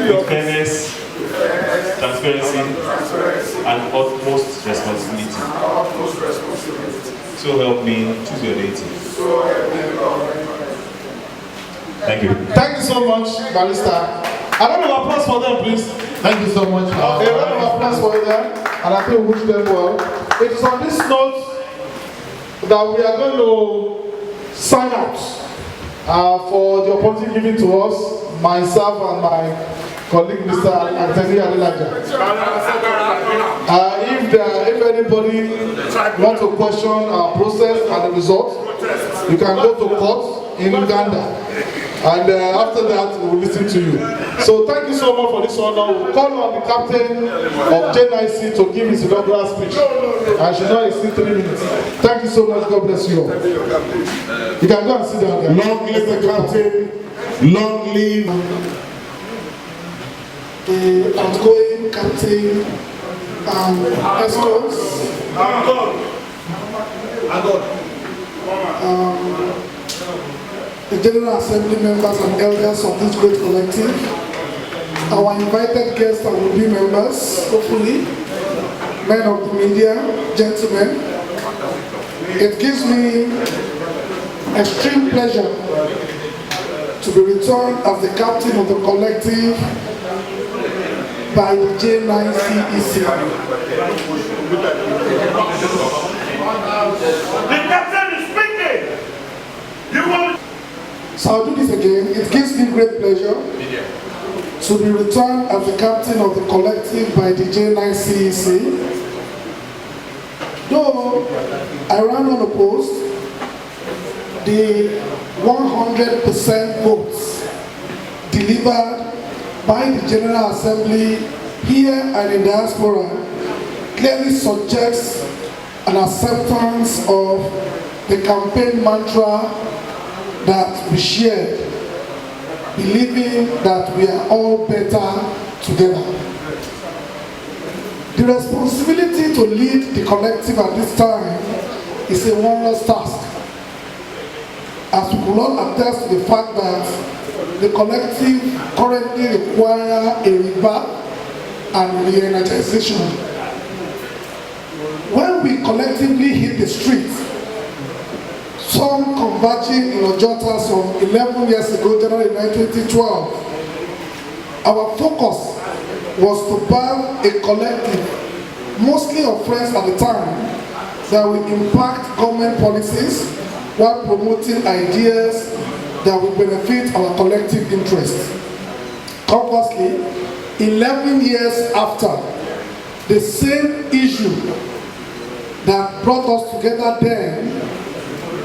with fairness, transparency, and utmost responsibility. So help me choose your deity. Thank you. Thank you so much, Barrister. A round of applause for them, please. Thank you so much. A round of applause for them, and I think we wish them well. It is on this note that we are going to sign out for the opportunity given to us, myself and my colleague, Mr. Anthony Adelaja. If anybody wants to question our process and the results, you can go to court in Uganda. And after that, we will listen to you. So thank you so much for this honor. We'll call on the captain of JNIC to give his inaugural speech. I should not exceed 3 minutes. Thank you so much. God bless you all. You can go and sit down there. Long live the captain. Long live the outgoing captain Exco. the General Assembly members and elders of this great collective, our invited guests and would-be members, hopefully, men of the media, gentlemen. It gives me extreme pleasure to be returned as the captain of the collective by the J9CEC. The captain is speaking. You want? So I'll do this again. It gives me great pleasure to be returned as the captain of the collective by the J9CEC. Though I ran unopposed, the 100% votes delivered by the General Assembly here and in diaspora clearly suggests an acceptance of the campaign mantra that we shared, believing that we are all better together. The responsibility to lead the collective at this time is a onerous task, as we could all attest to the fact that the collective currently require a revamp and re-energization. When we collectively hit the streets, some converging in Ojota some 11 years ago, January 9, 2012, our focus was to build a collective, mostly of friends at the time, that will impact government policies while promoting ideas that will benefit our collective interests. Conversely, 11 years after, the same issue that brought us together then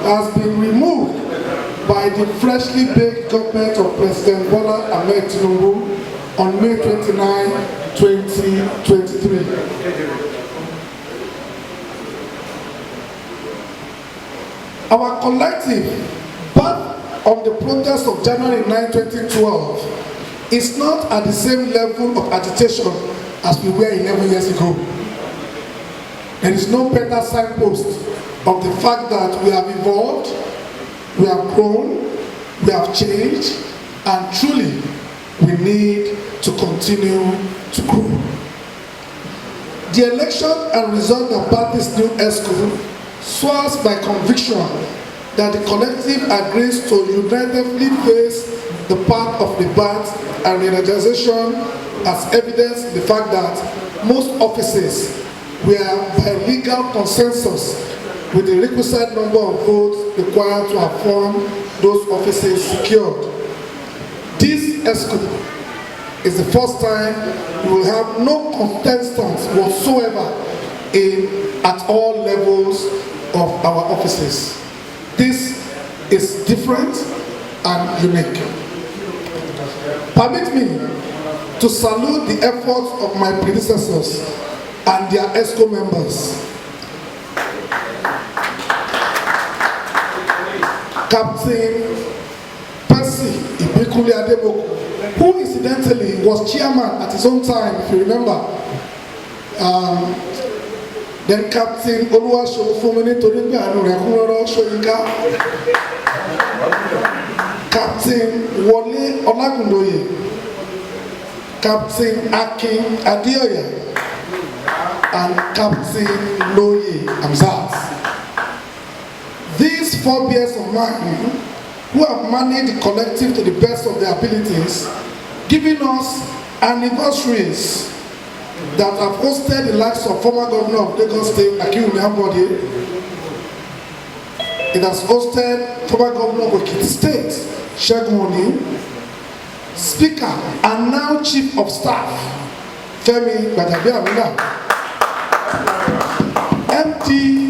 has been removed by the freshly baked government of President Bola Ahmed Tinubu on May 29, 2023. Our collective, but on the protest of January 9, 2012, is not at the same level of agitation as we were 11 years ago. There is no better signpost of the fact that we have evolved, we have grown, we have changed, and truly we need to continue to grow. The election and result about this new Exco swears by conviction that the collective agrees to unitedly face the path of rebirth and energization, as evidenced in the fact that most offices were by legal consensus with the requisite number of votes required to affirm those offices secured. This Exco is the first time we will have no contestants whatsoever at all levels of our offices. This is different and unique. Permit me to salute the efforts of my predecessors and their Exco members. Captain Percy Ibekule Adeboko, who incidentally was chairman at his own time, if you remember. Then Captain Oluwaseun Fomini Torimbe Anurekunroro Soyinka, Captain Wole Olagundoye, Captain Akin Adeoya, and Captain Loye Amzat. These forebears of mine, who have managed the collective to the best of their abilities, giving us anniversaries that have hosted the likes of former governor of Lagos State, Akinwumi Ambode. It has hosted former governor of Ekiti State, Segun Oni, Speaker and now Chief of Staff, Femi Gbadabiamila,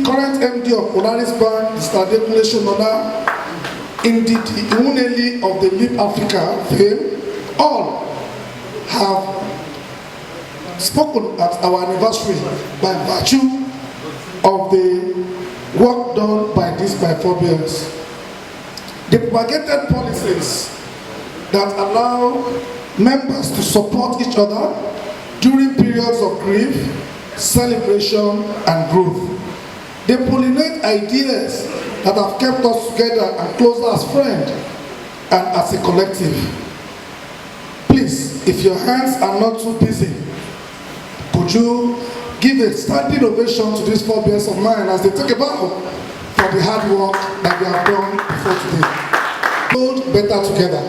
current MD of Polaris Bank, Mr. Adekunle Shonola, indeed Iwuneli of the Leap Africa fame, all have spoken at our anniversary by virtue of the work done by these forebears. The propagated policies that allow members to support each other during periods of grief, celebration, and growth. They pollinate ideas that have kept us together and closer as friends and as a collective. Please, if your hands are not too busy, could you give a standing ovation to these forebears of mine as they take a bow for the hard work that they have done before today. Build better together.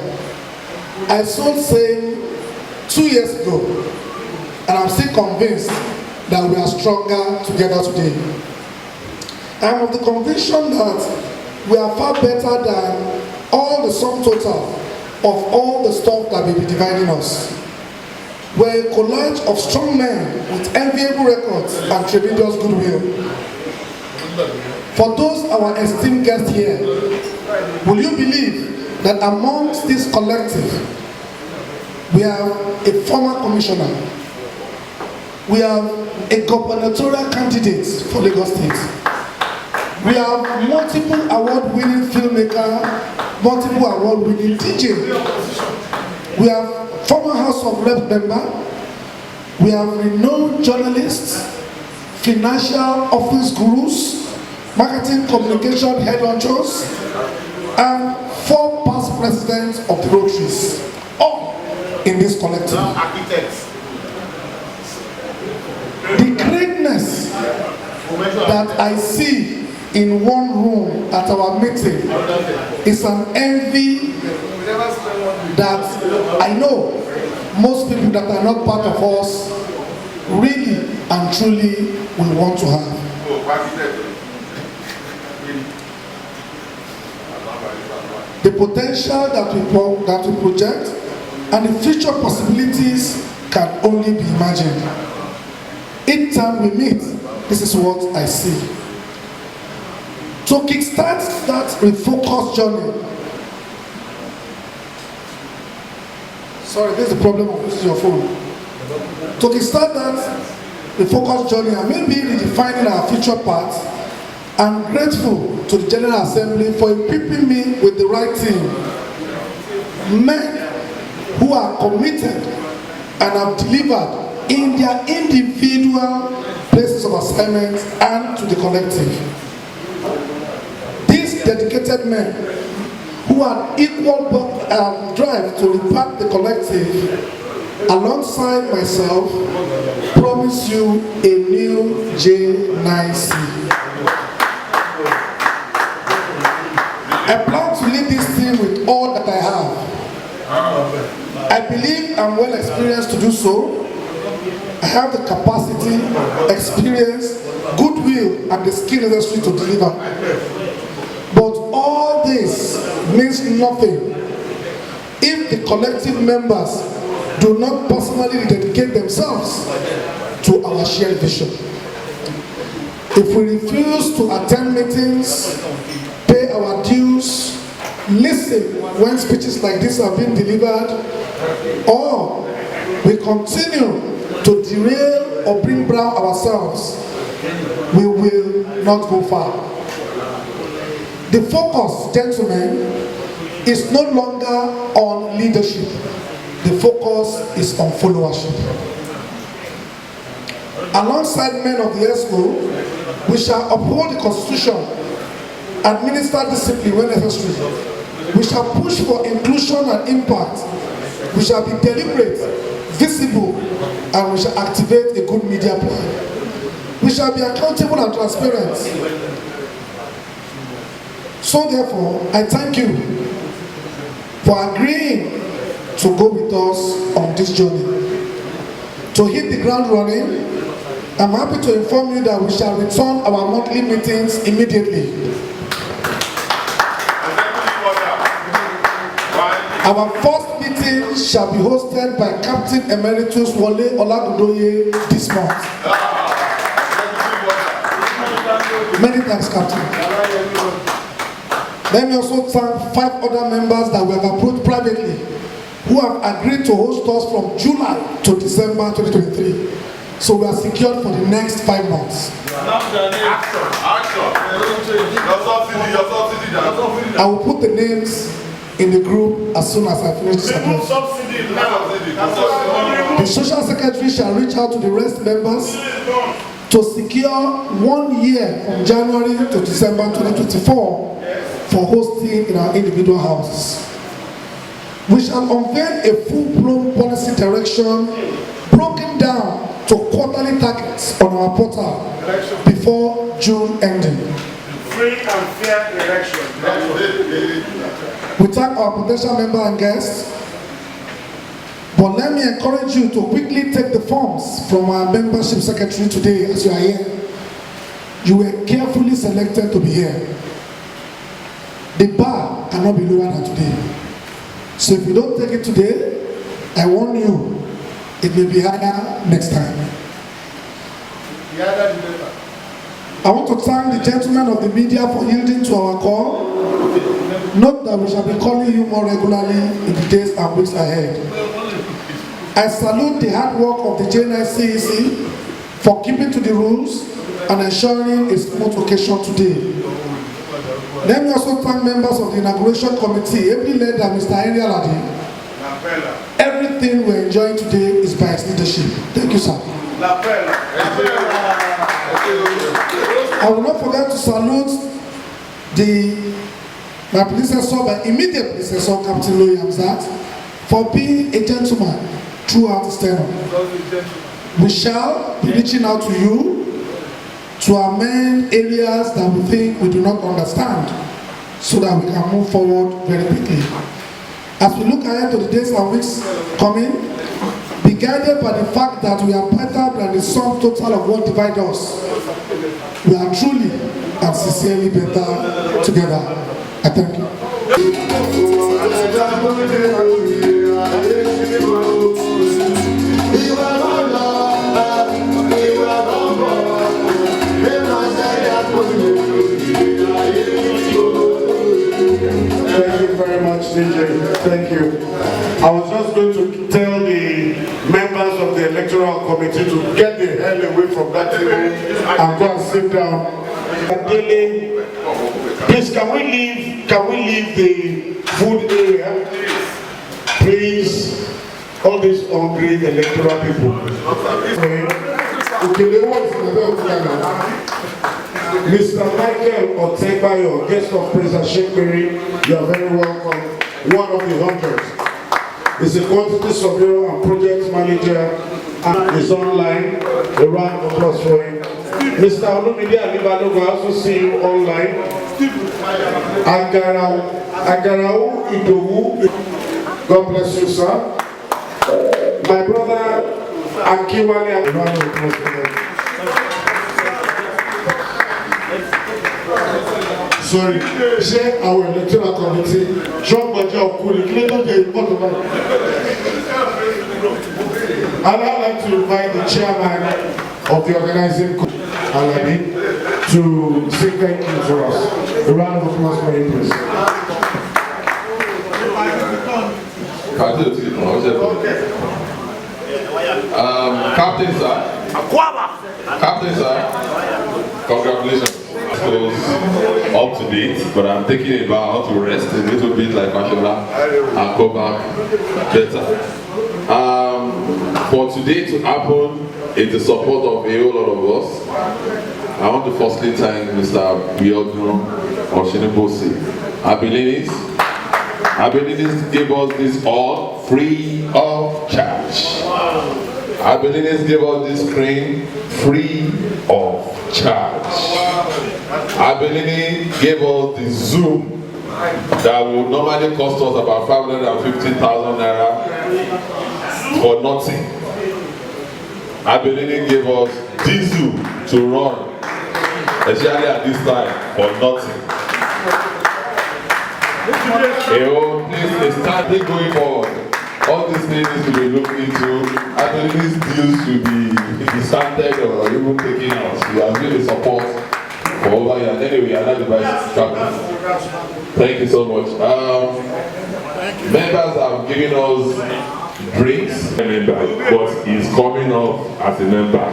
I sold same 2 years ago, and I'm still convinced that we are stronger together today. I'm of the conviction that we are far better than all the sum total of all the stuff that may be dividing us. We're a collage of strong men with enviable records and tremendous goodwill. For those our esteemed guests here, will you believe that amongst this collective, we have a former commissioner, we have a gubernatorial candidate for Lagos State, we have multiple award-winning filmmaker, multiple award-winning DJ, we have former House of Rep member, we have renowned journalists, financial office gurus, marketing communication head honchos, and 4 past presidents of the Rotaries, all in this collective. Architects. The greatness that I see in one room at our meeting is an envy that I know most people that are not part of us really and truly will want to have. The potential that we project and the future possibilities can only be imagined. Each time we meet, this is what I see. To kickstart that refocused journey. Sorry, this is the problem of using your phone. To kickstart that refocused journey and maybe redefining our future path, I'm grateful to the General Assembly for equipping me with the right team. Men who are committed and have delivered in their individual places of assignment and to the collective. These dedicated men who have equal drive to impact the collective, alongside myself, promise you a new J9C. I plan to lead this team with all that I have. I believe I'm well experienced to do so. I have the capacity, experience, goodwill, and the skill necessary to deliver. But all this means nothing if the collective members do not personally dedicate themselves to our shared vision. If we refuse to attend meetings, pay our dues, listen when speeches like this are being delivered, or we continue to derail or bring down ourselves, we will not go far. The focus, gentlemen, is no longer on leadership. The focus is on followership. Alongside men of the Exco, we shall uphold the Constitution, administer discipline when necessary. We shall push for inclusion and impact. We shall be deliberate, visible, and we shall activate a good media plan. We shall be accountable and transparent. So therefore, I thank you for agreeing to go with us on this journey. To hit the ground running, I'm happy to inform you that we shall return our monthly meetings immediately. Our first meeting shall be hosted by Captain Emeritus Wole Olagundoye this month. Many thanks, Captain. Let me also thank 5 other members that we have approved privately who have agreed to host us from July to December 2023. So we are secured for the next 5 months. I will put the names in the group as soon as I finish this address. The social secretary shall reach out to the rest members to secure 1 year from January to December 2024 for hosting in our individual houses. We shall unveil a full-blown policy direction broken down to quarterly targets on our portal before June ending. Free and fair election. We thank our potential member and guests, but let me encourage you to quickly take the forms from our membership secretary today as you are here. You were carefully selected to be here. The bar cannot be lower than today. So if you don't take it today, I warn you, it may be higher next time. I want to thank the gentlemen of the media for yielding to our call. Note that we shall be calling you more regularly in the days and weeks ahead. I salute the hard work of the January9 for keeping to the rules and ensuring a smooth occasion today. Let me also thank members of the Inauguration Committee, ably led by Mr. Henry Aladi. Everything we're enjoying today is by his leadership. Thank you, sir. I will not forget to salute my predecessor, my immediate predecessor, Captain Loyi Hamzat, for being a gentleman throughout his tenure. We shall be reaching out to you to amend areas that we think we do not understand so that we can move forward very quickly. As we look ahead to the days and weeks coming, be guided by the fact that we are better than the sum total of what divides us. We are truly and sincerely better together. I thank you. Thank you very much, DJ. Thank you. I was just going to tell the members of the electoral committee to get the hell away from that table and go and sit down. Please, can we leave the food area? Please, all these hungry electoral people. Mr. Michael Otebayo, guest of President Shekperi, you are very welcome. One of the hundreds. He's a quantity surveyor and project manager and is online. A round of applause for him. Mr. Olumide Alibalogo, I also see you online. Agarau Idowu, God bless you, sir. My brother Akiwale, a round of applause for him. Sorry, say our electoral committee, John Baja of Kuli, I'd like to invite the chairman of the organizing committee to say thank you for us. A round of applause for him, please. Captain sir, congratulations. Up to date, but I'm taking about how to rest a little bit like Mashallah and come back better. For today to happen, it's the support of a whole lot of us. I want to firstly thank Mr. Biodun Oshinibosi. Abilities gave us this all free of charge. Abilities gave us this screen free of charge. Ability gave us the Zoom that would normally cost us about 550,000 naira for nothing. Ability gave us diesel to run, especially at this time, for nothing. Please start going forward. All these things need to be looked into. Ability's deals should be discounted or even taken out. We have really support for over here. Anyway, another device is coming. Thank you so much. Members have given us drinks, but he's coming up as a member.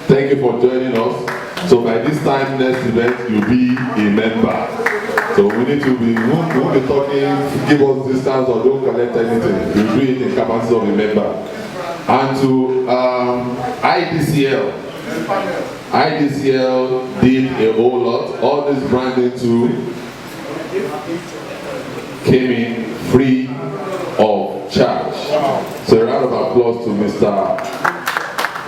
Thank you for joining us. So by this time next event, you'll be a member. So we need to be, we'll be talking, give us distance or don't collect anything. We'll do it in capacity of a member. And to IDCL. IDCL did a whole lot. All this branding too came in free of charge. So a round of applause to Mr.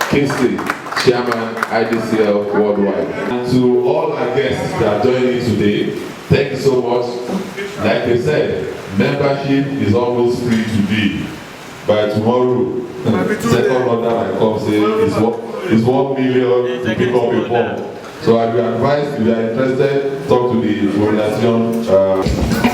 Kingsley, Chairman, IDCL Worldwide. And to all our guests that are joining today, thank you so much. Like I said, membership is almost free today. By tomorrow, second order I come say is 1 million to pick up a form. So I will advise if you are interested, talk to the organization.